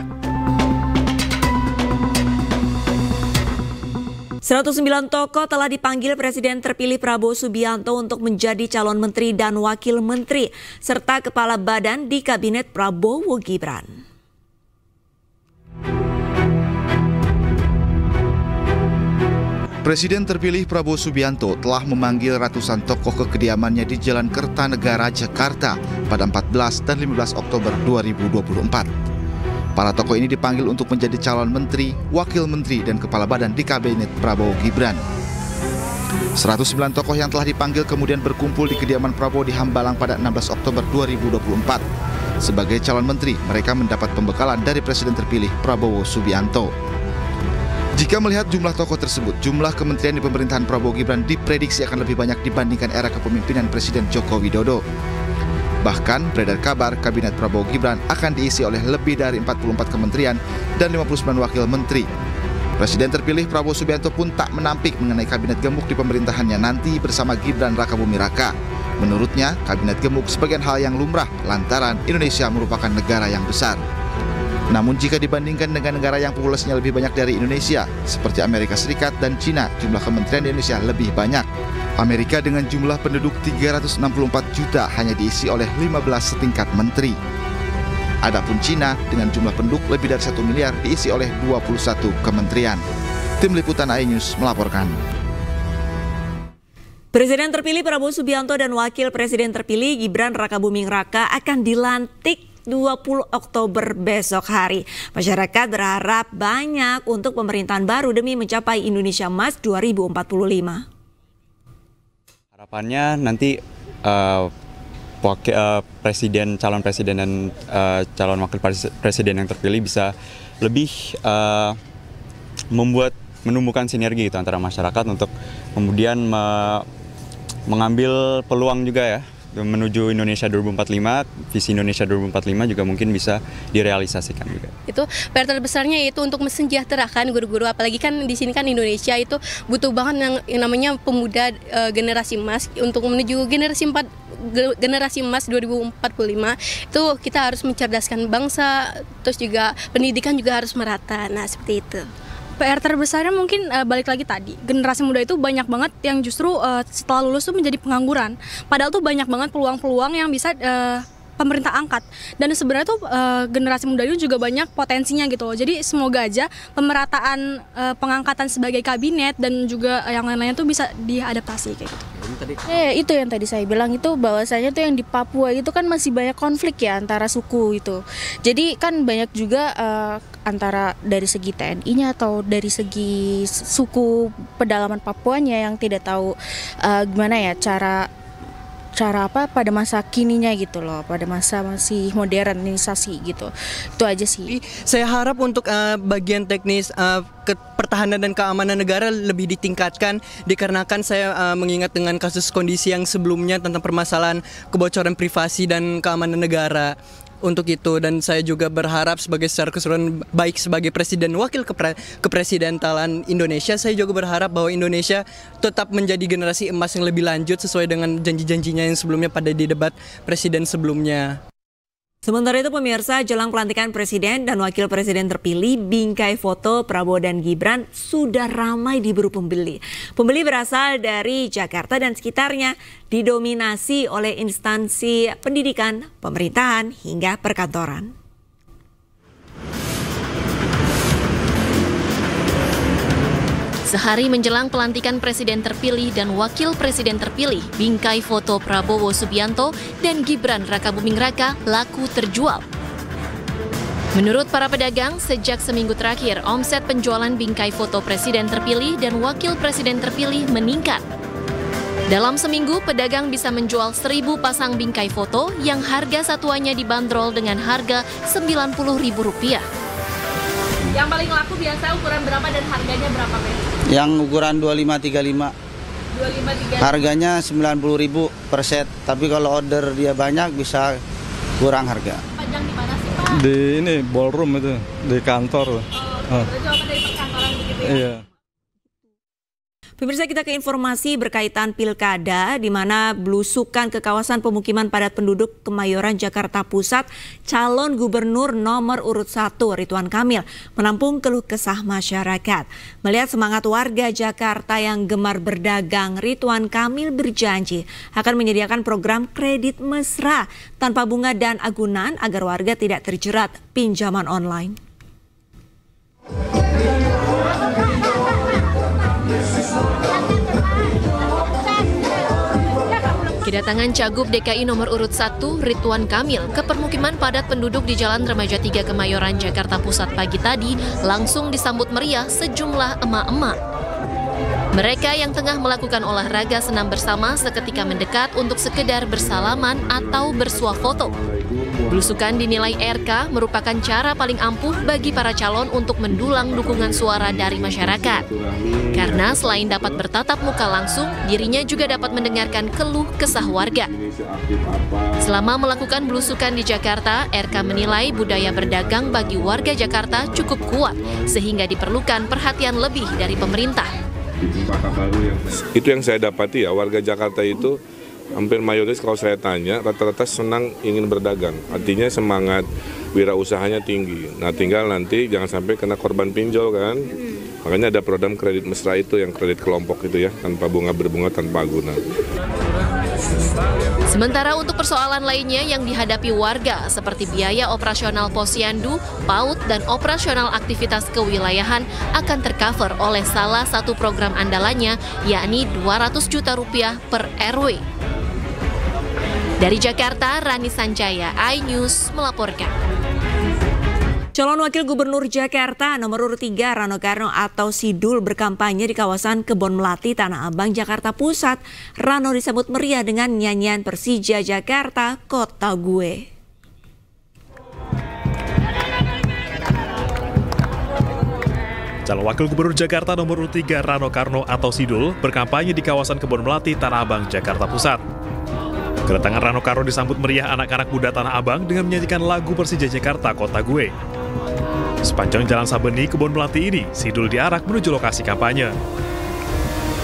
109 tokoh telah dipanggil Presiden terpilih Prabowo Subianto untuk menjadi calon menteri dan wakil menteri, serta kepala badan di Kabinet Prabowo Gibran. Presiden terpilih Prabowo Subianto telah memanggil ratusan tokoh ke kediamannya di Jalan Kertanegara, Jakarta pada 14 dan 15 Oktober 2024. Para tokoh ini dipanggil untuk menjadi calon menteri, wakil menteri, dan kepala badan di Kabinet Prabowo Gibran. 109 tokoh yang telah dipanggil kemudian berkumpul di kediaman Prabowo di Hambalang pada 16 Oktober 2024. Sebagai calon menteri, mereka mendapat pembekalan dari Presiden terpilih Prabowo Subianto. Jika melihat jumlah tokoh tersebut, jumlah kementerian di pemerintahan Prabowo Gibran diprediksi akan lebih banyak dibandingkan era kepemimpinan Presiden Joko Widodo. Bahkan beredar kabar Kabinet Prabowo Gibran akan diisi oleh lebih dari 44 kementerian dan 59 wakil menteri. Presiden terpilih Prabowo Subianto pun tak menampik mengenai kabinet gemuk di pemerintahannya nanti bersama Gibran Rakabuming Raka. Menurutnya, kabinet gemuk sebagian hal yang lumrah lantaran Indonesia merupakan negara yang besar. Namun jika dibandingkan dengan negara yang populasinya lebih banyak dari Indonesia, seperti Amerika Serikat dan Cina, jumlah kementerian di Indonesia lebih banyak. Amerika dengan jumlah penduduk 364 juta hanya diisi oleh 15 setingkat menteri. Adapun Cina dengan jumlah penduduk lebih dari 1 miliar diisi oleh 21 kementerian. Tim Liputan iNews melaporkan. Presiden terpilih Prabowo Subianto dan Wakil Presiden terpilih Gibran Rakabuming Raka akan dilantik 20 Oktober besok hari. Masyarakat berharap banyak untuk pemerintahan baru demi mencapai Indonesia Emas 2045. Harapannya nanti presiden, calon presiden dan calon wakil presiden yang terpilih bisa lebih menumbuhkan sinergi gitu antara masyarakat untuk kemudian mengambil peluang juga ya menuju Indonesia 2045, visi Indonesia 2045 juga mungkin bisa direalisasikan juga. Itu PR terbesarnya itu untuk mesejahterakan guru-guru, apalagi kan di sini kan Indonesia itu butuh banget yang namanya pemuda generasi emas untuk menuju generasi emas 2045 itu kita harus mencerdaskan bangsa, terus juga pendidikan juga harus merata. Nah, seperti itu. PR terbesarnya mungkin balik lagi tadi, generasi muda itu banyak banget yang justru setelah lulus tuh menjadi pengangguran. Padahal tuh banyak banget peluang-peluang yang bisa pemerintah angkat. Dan sebenarnya tuh generasi muda itu juga banyak potensinya gitu loh. Jadi semoga aja pemerataan pengangkatan sebagai kabinet dan juga yang lain-lainnya tuh bisa diadaptasi kayak gitu. Itu yang tadi saya bilang itu bahwasanya tuh yang di Papua itu kan masih banyak konflik ya antara suku itu. Jadi kan banyak juga antara dari segi TNI-nya atau dari segi suku pedalaman Papuanya yang tidak tahu gimana ya cara apa pada masa kininya gitu loh, pada masa masih modernisasi gitu. Itu aja sih. Saya harap untuk bagian teknis pertahanan dan keamanan negara lebih ditingkatkan, dikarenakan saya mengingat dengan kasus kondisi yang sebelumnya tentang permasalahan kebocoran privasi dan keamanan negara. Untuk itu, dan saya juga berharap secara keseluruhan baik sebagai presiden wakil kepresidentalan Indonesia, saya juga berharap bahwa Indonesia tetap menjadi generasi emas yang lebih lanjut sesuai dengan janji-janjinya yang sebelumnya pada di debat presiden sebelumnya. Sementara itu pemirsa, jelang pelantikan presiden dan wakil presiden terpilih, bingkai foto Prabowo dan Gibran sudah ramai diburu pembeli. Pembeli berasal dari Jakarta dan sekitarnya, didominasi oleh instansi pendidikan, pemerintahan, hingga perkantoran. Sehari menjelang pelantikan presiden terpilih dan wakil presiden terpilih, bingkai foto Prabowo Subianto dan Gibran Rakabuming Raka laku terjual. Menurut para pedagang, sejak seminggu terakhir, omset penjualan bingkai foto presiden terpilih dan wakil presiden terpilih meningkat. Dalam seminggu, pedagang bisa menjual 1.000 pasang bingkai foto yang harga satuannya dibanderol dengan harga Rp90.000. Yang paling laku biasa ukuran berapa dan harganya berapa, Mas? Yang ukuran 25-35. 25-35. Harganya 90.000 per set, tapi kalau order dia banyak bisa kurang harga. Pajang di mana sih, Pak? Di ini ballroom itu, di kantor. Berarti apa dari perkantoran begitu ya? Iya. Pemirsa, kita ke informasi berkaitan pilkada, di mana belusukan ke kawasan pemukiman padat penduduk Kemayoran, Jakarta Pusat, calon gubernur nomor urut 1 Ridwan Kamil menampung keluh kesah masyarakat. Melihat semangat warga Jakarta yang gemar berdagang, Ridwan Kamil berjanji akan menyediakan program kredit mesra tanpa bunga dan agunan agar warga tidak terjerat pinjaman online. Kedatangan Cagup DKI nomor urut 1 Ridwan Kamil ke permukiman padat penduduk di Jalan Remaja 3 Kemayoran, Jakarta Pusat pagi tadi langsung disambut meriah sejumlah emak-emak. Mereka yang tengah melakukan olahraga senam bersama seketika mendekat untuk sekedar bersalaman atau bersuah foto. Belusukan dinilai RK merupakan cara paling ampuh bagi para calon untuk mendulang dukungan suara dari masyarakat. Karena selain dapat bertatap muka langsung, dirinya juga dapat mendengarkan keluh kesah warga. Selama melakukan belusukan di Jakarta, RK menilai budaya berdagang bagi warga Jakarta cukup kuat, sehingga diperlukan perhatian lebih dari pemerintah. Itu yang saya dapati ya, warga Jakarta itu hampir mayoritas kalau saya tanya rata-rata senang ingin berdagang, artinya semangat wirausahanya tinggi. Nah tinggal nanti jangan sampai kena korban pinjol kan, makanya ada program kredit mesra itu yang kredit kelompok itu ya, tanpa bunga, berbunga tanpa agunan. Sementara untuk persoalan lainnya yang dihadapi warga seperti biaya operasional posyandu, PAUD, dan operasional aktivitas kewilayahan akan tercover oleh salah satu program andalannya, yakni Rp200 juta per RW. Dari Jakarta, Rani Sanjaya, iNews melaporkan. Calon Wakil Gubernur Jakarta nomor urut 3 Rano Karno atau Sidul berkampanye di kawasan Kebon Melati, Tanah Abang, Jakarta Pusat. Rano disambut meriah dengan nyanyian Persija Jakarta, Kota Gue. Calon Wakil Gubernur Jakarta nomor urut 3 Rano Karno atau Sidul berkampanye di kawasan Kebon Melati, Tanah Abang, Jakarta Pusat. Kedatangan Rano Karno disambut meriah anak-anak muda Tanah Abang dengan menyanyikan lagu Persija Jakarta Kota Gue. Sepanjang Jalan Sabeni Kebon Melati ini, Sidul diarak menuju lokasi kampanye.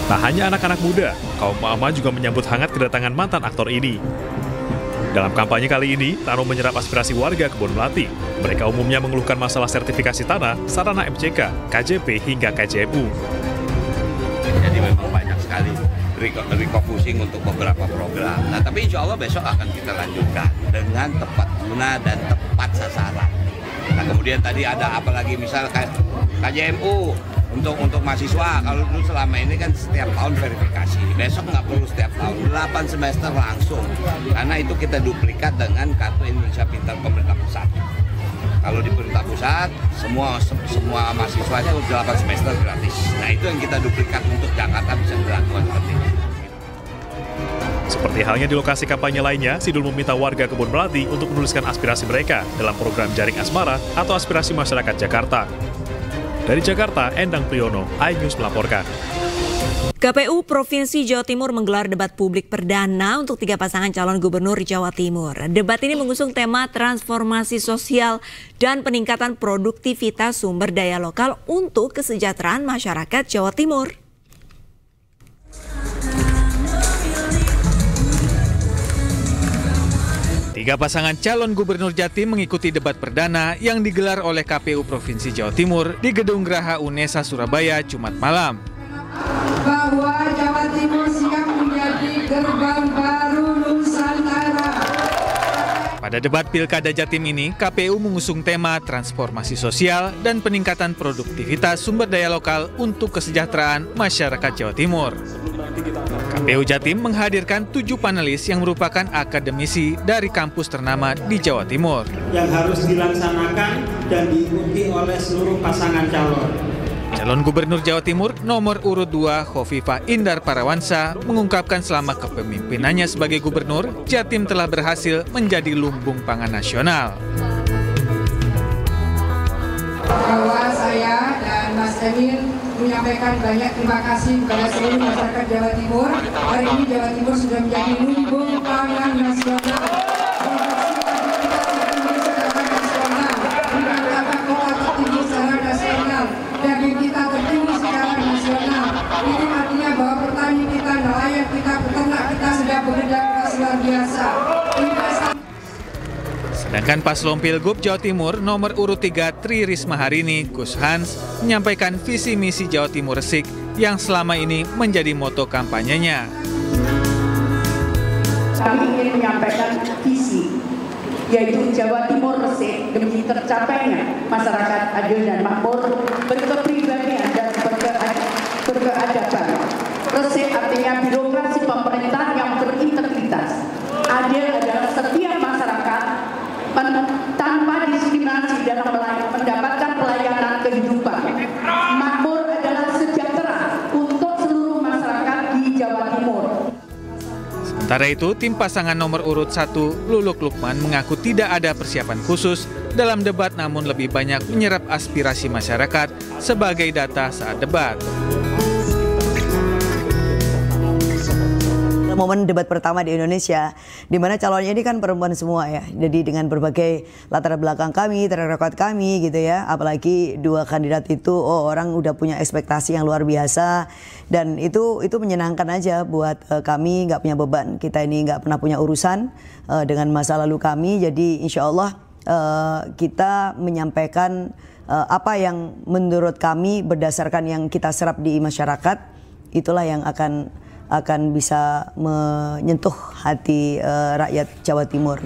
Tak hanya anak-anak muda, kaum mama juga menyambut hangat kedatangan mantan aktor ini. Dalam kampanye kali ini, Rano menyerap aspirasi warga Kebon Melati. Mereka umumnya mengeluhkan masalah sertifikasi tanah, sarana MCK, KJP, hingga KJMU. Jadi memang banyak sekali refocusing untuk beberapa program. Nah, tapi insya Allah besok akan kita lanjutkan dengan tepat guna dan tepat sasaran. Nah, kemudian tadi ada apa lagi, misal KJMU untuk mahasiswa. Kalau dulu selama ini kan setiap tahun verifikasi, besok nggak perlu setiap tahun, 8 semester langsung, karena itu kita duplikat dengan Kartu Indonesia Pintar pemerintah pusat. Kalau di pemerintah pusat, semua mahasiswanya 8 semester gratis. Nah, itu yang kita duplikat untuk Jakarta bisa dilakukan seperti ini. Seperti halnya di lokasi kampanye lainnya, Sidul meminta warga Kebon Melati untuk menuliskan aspirasi mereka dalam program Jaring Asmara atau Aspirasi Masyarakat Jakarta. Dari Jakarta, Endang Priyono, iNews melaporkan. KPU Provinsi Jawa Timur menggelar debat publik perdana untuk 3 pasangan calon gubernur Jawa Timur. Debat ini mengusung tema transformasi sosial dan peningkatan produktivitas sumber daya lokal untuk kesejahteraan masyarakat Jawa Timur. Tiga pasangan calon gubernur Jatim mengikuti debat perdana yang digelar oleh KPU Provinsi Jawa Timur di Gedung Graha Unesa, Surabaya, Jumat malam. Bahwa Jawa Timur siap menjadi gerbang baru Nusantara. Pada debat Pilkada Jatim ini, KPU mengusung tema transformasi sosial dan peningkatan produktivitas sumber daya lokal untuk kesejahteraan masyarakat Jawa Timur. KPU Jatim menghadirkan 7 panelis yang merupakan akademisi dari kampus ternama di Jawa Timur. Yang harus dilaksanakan dan diikuti oleh seluruh pasangan calon. Calon Gubernur Jawa Timur nomor urut 2 Khofifah Indar Parawansa mengungkapkan selama kepemimpinannya sebagai gubernur, Jatim telah berhasil menjadi lumbung pangan nasional. Bahwa saya dan Mas Emil menyampaikan banyak terima kasih kepada seluruh masyarakat Jawa Timur. Hari ini Jawa Timur sudah menjadi lumbung pangan nasional. Daging kita tertinggi secara nasional. Ini artinya bahwa petani kita, nelayan kita, peternak kita sudah bekerja keras luar biasa. Sedangkan Paslon Pilgub Jawa Timur nomor urut 3 Tri Risma Harini, Gus Hans, menyampaikan visi misi Jawa Timur Resik yang selama ini menjadi moto kampanyenya. Kami ingin menyampaikan visi, yaitu Jawa Timur Resik demi tercapainya masyarakat adil dan makmur, berkepribadian dan berkeadaban. Resik artinya birokrasi pemerintah yang berintegritas. Adil adalah setiap masyarakat tanpa diskriminasi dalam mendapatkan pelayanan kehidupan. Makmur adalah sejahtera untuk seluruh masyarakat di Jawa Timur. Sementara itu, tim pasangan nomor urut 1, Luluk Lukman, mengaku tidak ada persiapan khusus dalam debat namun lebih banyak menyerap aspirasi masyarakat sebagai data saat debat. Momen debat pertama di Indonesia, di mana calonnya ini kan perempuan semua ya. Jadi dengan berbagai latar belakang kami, track record kami gitu ya. Apalagi 2 kandidat itu, orang udah punya ekspektasi yang luar biasa. Dan itu menyenangkan aja buat kami, nggak punya beban. Kita ini nggak pernah punya urusan dengan masa lalu kami. Jadi insya Allah kita menyampaikan apa yang menurut kami berdasarkan yang kita serap di masyarakat. Itulah yang akan bisa menyentuh hati rakyat Jawa Timur.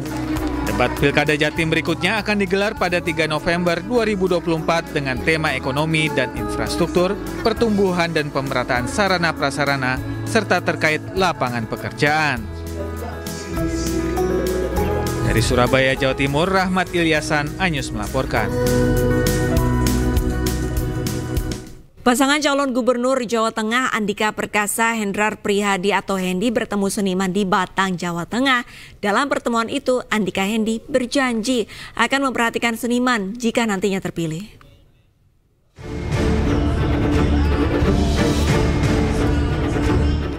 Debat Pilkada Jatim berikutnya akan digelar pada 3 November 2024 dengan tema ekonomi dan infrastruktur, pertumbuhan dan pemerataan sarana prasarana, serta terkait lapangan pekerjaan. Dari Surabaya, Jawa Timur, Rahmat Ilyasan, iNews melaporkan. Pasangan calon gubernur Jawa Tengah Andika Perkasa Hendrar Prihadi atau Hendi bertemu seniman di Batang, Jawa Tengah. Dalam pertemuan itu, Andika Hendi berjanji akan memperhatikan seniman jika nantinya terpilih.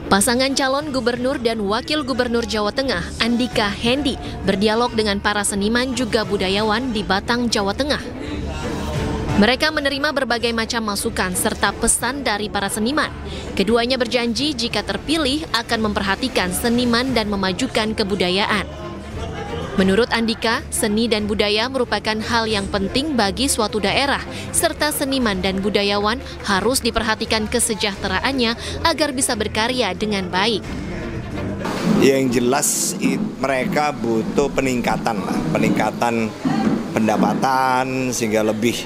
Pasangan calon gubernur dan wakil gubernur Jawa Tengah, Andika Hendi, berdialog dengan para seniman juga budayawan di Batang, Jawa Tengah. Mereka menerima berbagai macam masukan serta pesan dari para seniman. Keduanya berjanji jika terpilih akan memperhatikan seniman dan memajukan kebudayaan. Menurut Andika, seni dan budaya merupakan hal yang penting bagi suatu daerah, serta seniman dan budayawan harus diperhatikan kesejahteraannya agar bisa berkarya dengan baik. Yang jelas mereka butuh peningkatan pendapatan sehingga lebih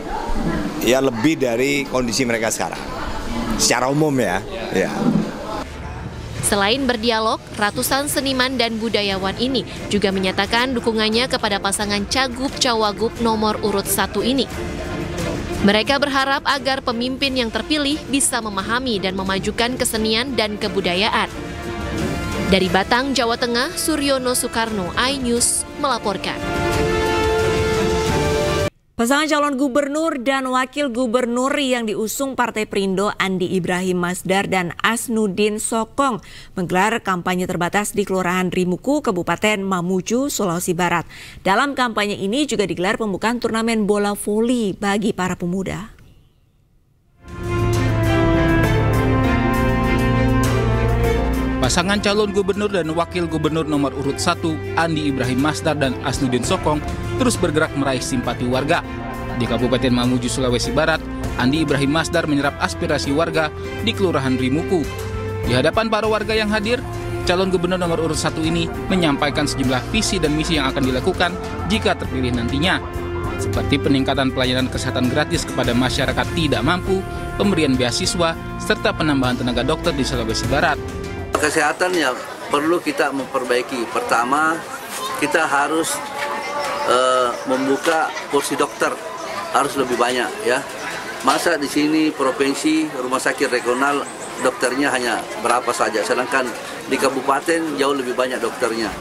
dari kondisi mereka sekarang. Secara umum ya. Selain berdialog, ratusan seniman dan budayawan ini juga menyatakan dukungannya kepada pasangan Cagup-Cawagup nomor urut 1 ini. Mereka berharap agar pemimpin yang terpilih bisa memahami dan memajukan kesenian dan kebudayaan. Dari Batang, Jawa Tengah, Suryono Soekarno, iNews melaporkan. Pasangan calon gubernur dan wakil gubernur yang diusung Partai Perindo, Andi Ibrahim Masdar dan Asnudin Sokong, menggelar kampanye terbatas di Kelurahan Rimuku, Kabupaten Mamuju, Sulawesi Barat. Dalam kampanye ini juga digelar pembukaan turnamen bola voli bagi para pemuda. Pasangan calon gubernur dan wakil gubernur nomor urut 1, Andi Ibrahim Masdar dan Asnudin Sokong, terus bergerak meraih simpati warga. Di Kabupaten Mamuju, Sulawesi Barat, Andi Ibrahim Masdar menyerap aspirasi warga di Kelurahan Rimuku. Di hadapan para warga yang hadir, calon gubernur nomor urut 1 ini menyampaikan sejumlah visi dan misi yang akan dilakukan jika terpilih nantinya, seperti peningkatan pelayanan kesehatan gratis kepada masyarakat tidak mampu, pemberian beasiswa, serta penambahan tenaga dokter di Sulawesi Barat. Kesehatan ya perlu kita memperbaiki. Pertama, kita harus membuka kursi dokter, harus lebih banyak ya. Masa di sini provinsi rumah sakit regional dokternya hanya berapa saja, sedangkan di kabupaten jauh lebih banyak dokternya.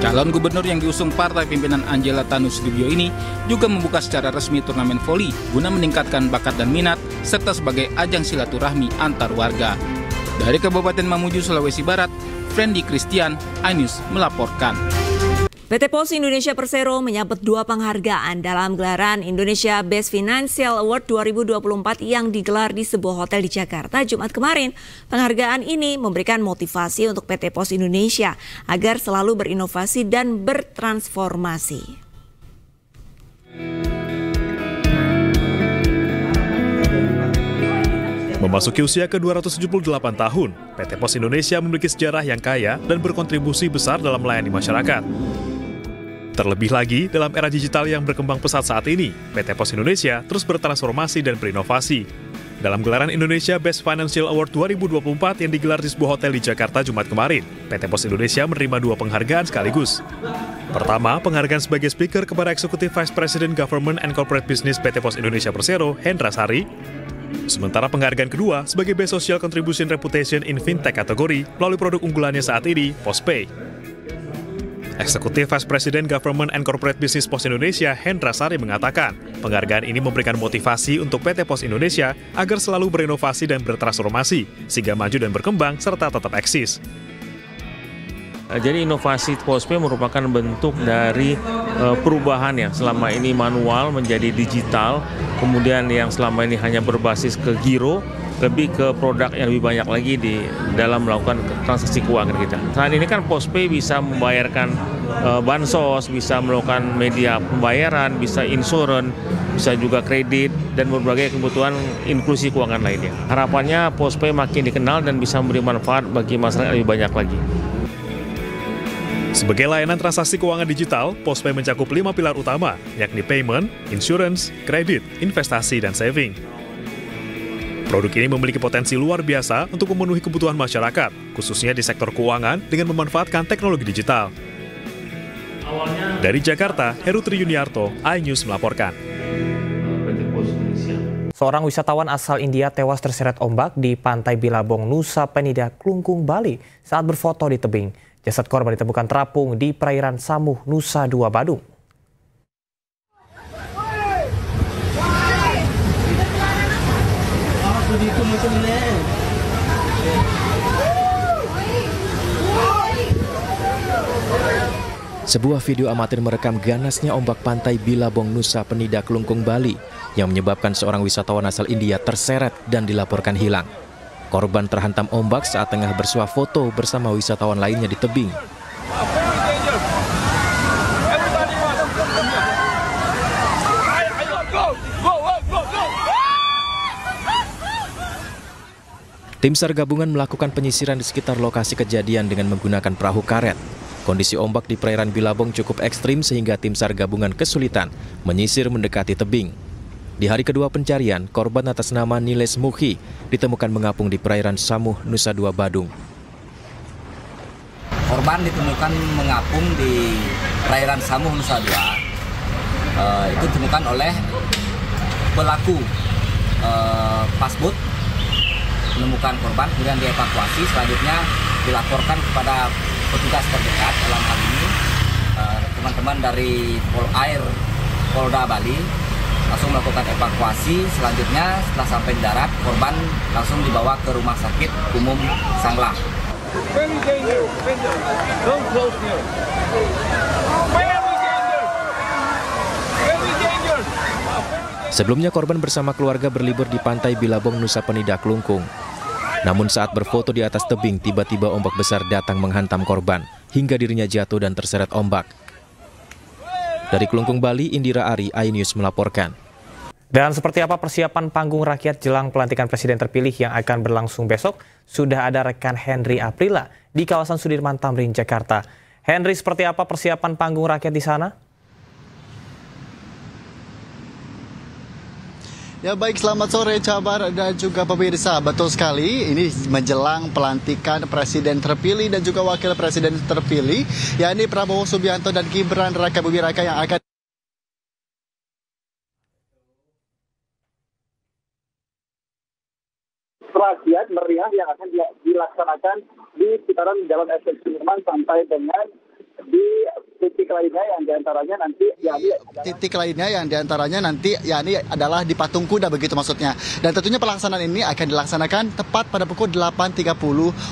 Calon gubernur yang diusung partai pimpinan Angela Tanusudibio ini juga membuka secara resmi turnamen voli guna meningkatkan bakat dan minat serta sebagai ajang silaturahmi antar warga. Dari Kabupaten Mamuju, Sulawesi Barat, Fendi Christian, iNews melaporkan. PT Pos Indonesia Persero menyabet 2 penghargaan dalam gelaran Indonesia Best Financial Award 2024 yang digelar di sebuah hotel di Jakarta Jumat kemarin. Penghargaan ini memberikan motivasi untuk PT Pos Indonesia agar selalu berinovasi dan bertransformasi. Memasuki usia ke-278 tahun, PT Pos Indonesia memiliki sejarah yang kaya dan berkontribusi besar dalam melayani masyarakat. Terlebih lagi, dalam era digital yang berkembang pesat saat ini, PT Pos Indonesia terus bertransformasi dan berinovasi. Dalam gelaran Indonesia Best Financial Award 2024 yang digelar di sebuah hotel di Jakarta Jumat kemarin, PT Pos Indonesia menerima 2 penghargaan sekaligus. Pertama, penghargaan sebagai speaker kepada Executive Vice President Government and Corporate Business PT Pos Indonesia Persero, Hendra Sari. Sementara penghargaan kedua sebagai Best Social Contribution Reputation in Fintech kategori melalui produk unggulannya saat ini, PosPay. Eksekutif Vice President Government and Corporate Business Pos Indonesia, Hendra Sari mengatakan, penghargaan ini memberikan motivasi untuk PT Pos Indonesia agar selalu berinovasi dan bertransformasi, sehingga maju dan berkembang serta tetap eksis. Jadi inovasi PosPay merupakan bentuk dari perubahan yang selama ini manual menjadi digital, kemudian yang selama ini hanya berbasis ke giro, lebih ke produk yang lebih banyak lagi di dalam melakukan transaksi keuangan kita. Saat ini kan PosPay bisa membayarkan bansos, bisa melakukan media pembayaran, bisa insurans, bisa juga kredit, dan berbagai kebutuhan inklusi keuangan lainnya. Harapannya PosPay makin dikenal dan bisa memberi manfaat bagi masyarakat lebih banyak lagi. Sebagai layanan transaksi keuangan digital, PosPay mencakup 5 pilar utama, yakni payment, insurance, kredit, investasi, dan saving. Produk ini memiliki potensi luar biasa untuk memenuhi kebutuhan masyarakat, khususnya di sektor keuangan dengan memanfaatkan teknologi digital. Dari Jakarta, Heru Triyuniarto, iNews melaporkan. Seorang wisatawan asal India tewas terseret ombak di Pantai Bilabong, Nusa Penida, Klungkung, Bali saat berfoto di tebing. Jasad korban ditemukan terapung di perairan Samuh, Nusa Dua, Badung. Sebuah video amatir merekam ganasnya ombak pantai Bilabong, Nusa Penida, Kelungkung, Bali yang menyebabkan seorang wisatawan asal India terseret dan dilaporkan hilang. Korban terhantam ombak saat tengah bersuah foto bersama wisatawan lainnya di tebing. Tim SAR gabungan melakukan penyisiran di sekitar lokasi kejadian dengan menggunakan perahu karet. Kondisi ombak di perairan Bilabong cukup ekstrim sehingga tim SAR gabungan kesulitan menyisir mendekati tebing. Di hari kedua pencarian, korban atas nama Niles Muhi ditemukan mengapung di perairan Samuh, Nusa Dua, Badung. Korban ditemukan mengapung di perairan Samuh, Nusa Dua. Itu ditemukan oleh pelaku pasbut, menemukan korban, kemudian dievakuasi, selanjutnya dilaporkan kepada petugas terdekat. Dalam hal ini teman-teman dari Polair Polda Bali langsung melakukan evakuasi. Selanjutnya setelah sampai di darat, korban langsung dibawa ke Rumah Sakit Umum Sanglah. Sebelumnya korban bersama keluarga berlibur di pantai Bilabong, Nusa Penida, Kelungkung. Namun saat berfoto di atas tebing, tiba-tiba ombak besar datang menghantam korban, hingga dirinya jatuh dan terseret ombak. Dari Kelungkung, Bali, Indira Ari, iNews melaporkan. Dan seperti apa persiapan panggung rakyat jelang pelantikan presiden terpilih yang akan berlangsung besok? Sudah ada rekan Henry Aprila di kawasan Sudirman Tamrin, Jakarta. Henry, seperti apa persiapan panggung rakyat di sana? Ya baik, selamat sore Cabar dan juga pemirsa. Betul sekali, ini menjelang pelantikan presiden terpilih dan juga wakil presiden terpilih, yakni Prabowo Subianto dan Gibran Rakabuming Raka yang akan rakyat meriah yang akan dilaksanakan di sekitaran Jalan SF Sudirman sampai dengan di titik lainnya yang diantaranya nanti yakni adalah di Patung Kuda, begitu maksudnya. Dan tentunya pelaksanaan ini akan dilaksanakan tepat pada pukul 8.30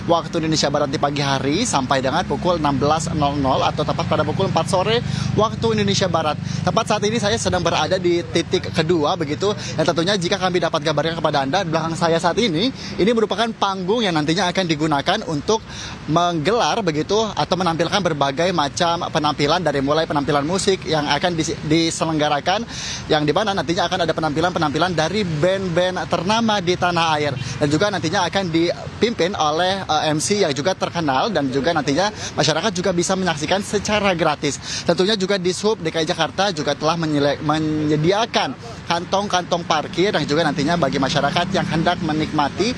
waktu Indonesia Barat di pagi hari sampai dengan pukul 16.00 atau tepat pada pukul 4 sore waktu Indonesia Barat. Tepat saat ini saya sedang berada di titik kedua, begitu. Dan tentunya jika kami dapat gambarkan kepada Anda, di belakang saya saat ini merupakan panggung yang nantinya akan digunakan untuk menggelar begitu atau menampilkan berbagai macam penampilan, dari mulai penampilan musik yang akan diselenggarakan, yang dimana nantinya akan ada penampilan dari band-band ternama di tanah air, dan juga nantinya akan dipimpin oleh MC yang juga terkenal, dan juga nantinya masyarakat juga bisa menyaksikan secara gratis. Tentunya juga Dishub DKI Jakarta juga telah menyediakan kantong-kantong parkir yang juga nantinya bagi masyarakat yang hendak menikmati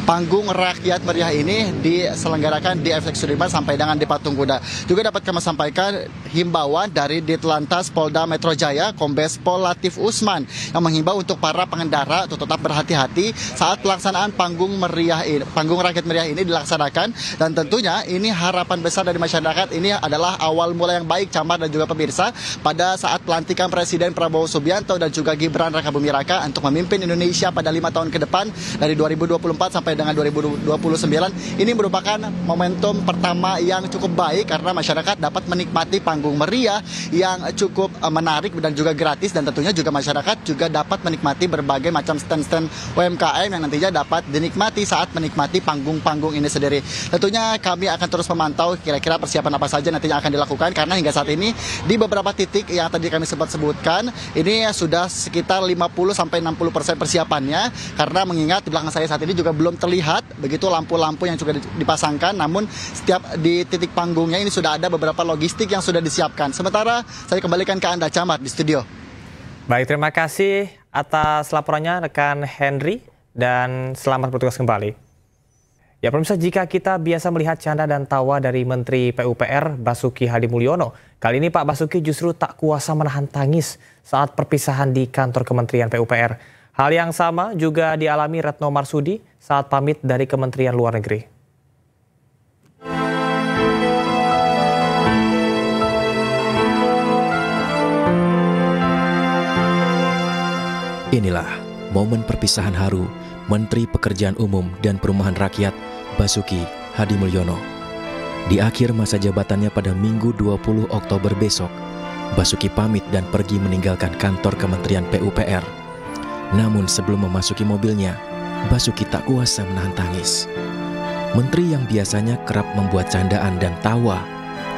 panggung rakyat meriah ini diselenggarakan di FX Sudirman sampai dengan di Patung Kuda. Juga dapat kami sampaikan himbauan dari Ditlantas Polda Metro Jaya, Kombes Pol Latif Usman, yang menghimbau untuk para pengendara untuk tetap berhati-hati saat pelaksanaan panggung rakyat meriah ini dilaksanakan. Dan tentunya ini harapan besar dari masyarakat, ini adalah awal mula yang baik Camar dan juga pemirsa pada saat pelantikan Presiden Prabowo Subianto dan juga Gibran Rakabuming Raka untuk memimpin Indonesia pada 5 tahun ke depan dari 2024 sampai dengan 2029. Ini merupakan momentum pertama yang cukup baik karena masyarakat dapat menikmati panggung meriah yang cukup menarik dan juga gratis, dan tentunya juga masyarakat juga dapat menikmati berbagai macam stand-stand UMKM yang nantinya dapat dinikmati saat menikmati panggung-panggung ini sendiri. Tentunya kami akan terus memantau kira-kira persiapan apa saja nantinya akan dilakukan, karena hingga saat ini di beberapa titik yang tadi kami sempat sebutkan ini sudah sekitar 50-60% persiapannya, karena mengingat di belakang saya saat ini juga belum terlihat begitu lampu-lampu yang juga dipasangkan, namun setiap di titik panggungnya ini sudah ada beberapa logistik yang sudah disiapkan. Sementara saya kembalikan ke Anda Camar di studio. Baik, terima kasih atas laporannya rekan Henry dan selamat bertugas kembali. Ya pemirsa, jika kita biasa melihat canda dan tawa dari Menteri PUPR Basuki Hadimulyono, kali ini Pak Basuki justru tak kuasa menahan tangis saat perpisahan di kantor Kementerian PUPR. Hal yang sama juga dialami Retno Marsudi saat pamit dari Kementerian Luar Negeri. Inilah momen perpisahan haru Menteri Pekerjaan Umum dan Perumahan Rakyat Basuki Hadimulyono. Di akhir masa jabatannya pada Minggu 20 Oktober besok, Basuki pamit dan pergi meninggalkan kantor Kementerian PUPR. Namun sebelum memasuki mobilnya, Basuki tak kuasa menahan tangis. Menteri yang biasanya kerap membuat candaan dan tawa,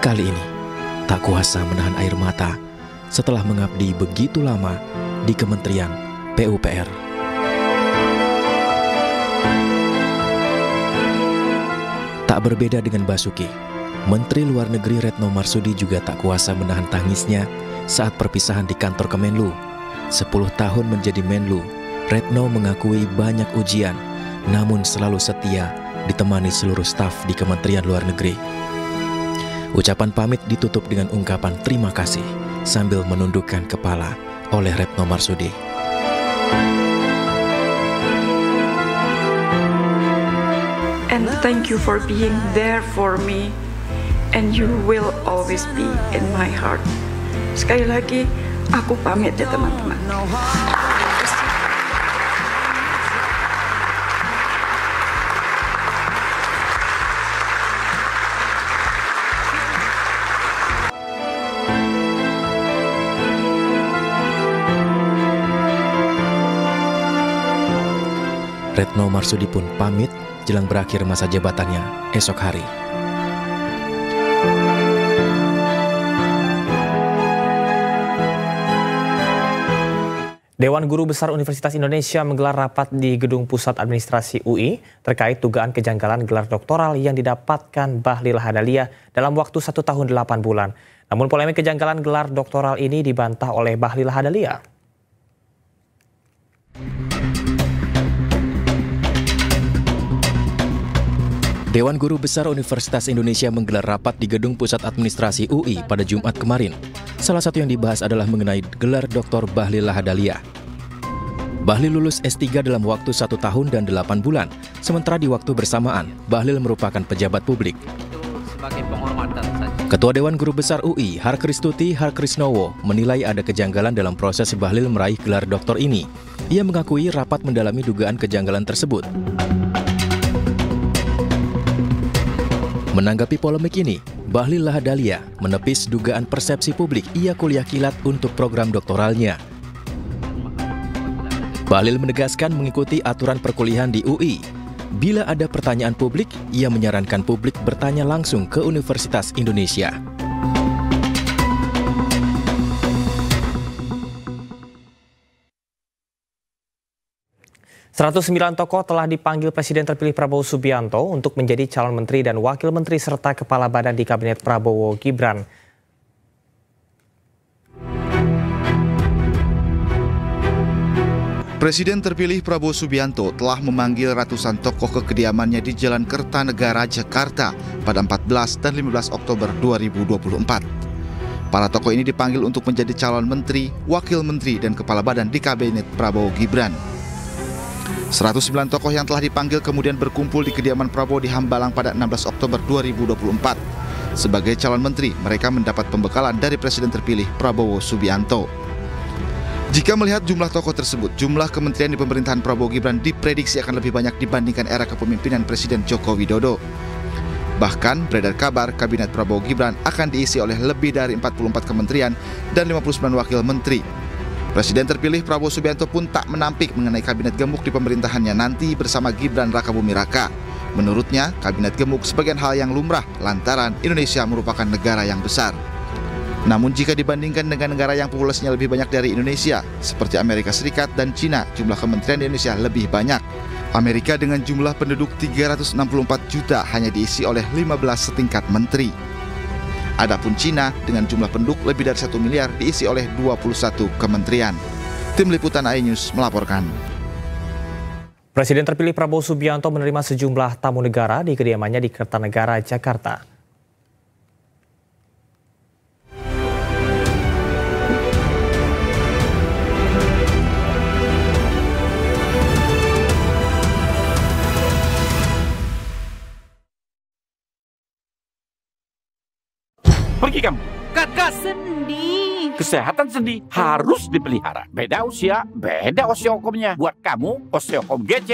kali ini tak kuasa menahan air mata setelah mengabdi begitu lama di Kementerian PUPR. Tak berbeda dengan Basuki, Menteri Luar Negeri Retno Marsudi juga tak kuasa menahan tangisnya saat perpisahan di kantor Kemenlu. 10 tahun menjadi Menlu, Retno mengakui banyak ujian, namun selalu setia ditemani seluruh staf di Kementerian Luar Negeri. Ucapan pamit ditutup dengan ungkapan terima kasih sambil menundukkan kepala oleh Retno Marsudi. And thank you for being there for me, and you will always be in my heart. Sekali lagi, aku pamit ya teman-teman. Retno Marsudi pun pamit jelang berakhir masa jabatannya esok hari. Dewan Guru Besar Universitas Indonesia menggelar rapat di Gedung Pusat Administrasi UI terkait dugaan kejanggalan gelar doktoral yang didapatkan Bahlil Lahadalia dalam waktu 1 tahun 8 bulan. Namun polemik kejanggalan gelar doktoral ini dibantah oleh Bahlil Lahadalia. Dewan Guru Besar Universitas Indonesia menggelar rapat di Gedung Pusat Administrasi UI pada Jumat kemarin. Salah satu yang dibahas adalah mengenai gelar Dr. Bahlil Lahadalia. Bahlil lulus S3 dalam waktu 1 tahun dan 8 bulan, sementara di waktu bersamaan, Bahlil merupakan pejabat publik. Ketua Dewan Guru Besar UI, Harkristuti Harkrisnowo, menilai ada kejanggalan dalam proses Bahlil meraih gelar doktor ini. Ia mengakui rapat mendalami dugaan kejanggalan tersebut. Menanggapi polemik ini, Bahlil Lahadalia menepis dugaan persepsi publik ia kuliah kilat untuk program doktoralnya. Bahlil menegaskan mengikuti aturan perkuliahan di UI. Bila ada pertanyaan publik, ia menyarankan publik bertanya langsung ke Universitas Indonesia. ...109 tokoh telah dipanggil Presiden terpilih Prabowo Subianto untuk menjadi calon menteri dan wakil menteri serta kepala badan di Kabinet Prabowo Gibran. Presiden terpilih Prabowo Subianto telah memanggil ratusan tokoh ke kediamannya di Jalan Kertanegara, Jakarta pada 14 dan 15 Oktober 2024. Para tokoh ini dipanggil untuk menjadi calon menteri, wakil menteri, dan kepala badan di Kabinet Prabowo Gibran. 109 tokoh yang telah dipanggil kemudian berkumpul di kediaman Prabowo di Hambalang pada 16 Oktober 2024. Sebagai calon menteri, mereka mendapat pembekalan dari Presiden terpilih Prabowo Subianto. Jika melihat jumlah tokoh tersebut, jumlah kementerian di pemerintahan Prabowo Gibran diprediksi akan lebih banyak dibandingkan era kepemimpinan Presiden Joko Widodo. Bahkan beredar kabar Kabinet Prabowo Gibran akan diisi oleh lebih dari 44 kementerian dan 59 wakil menteri. Presiden terpilih Prabowo Subianto pun tak menampik mengenai kabinet gemuk di pemerintahannya nanti bersama Gibran Rakabuming Raka. Menurutnya, kabinet gemuk sebagian hal yang lumrah lantaran Indonesia merupakan negara yang besar. Namun jika dibandingkan dengan negara yang populasinya lebih banyak dari Indonesia, seperti Amerika Serikat dan Cina, jumlah kementerian di Indonesia lebih banyak. Amerika dengan jumlah penduduk 364 juta hanya diisi oleh 15 setingkat menteri. Adapun Cina dengan jumlah penduduk lebih dari 1 miliar diisi oleh 21 kementerian. Tim Liputan iNews melaporkan. Presiden terpilih Prabowo Subianto menerima sejumlah tamu negara di kediamannya di Kertanegara, Jakarta. Pergi kamu. Kakak sendi. Kesehatan sendi harus dipelihara. Beda usia, beda osteokomnya. Buat kamu, osteokom GC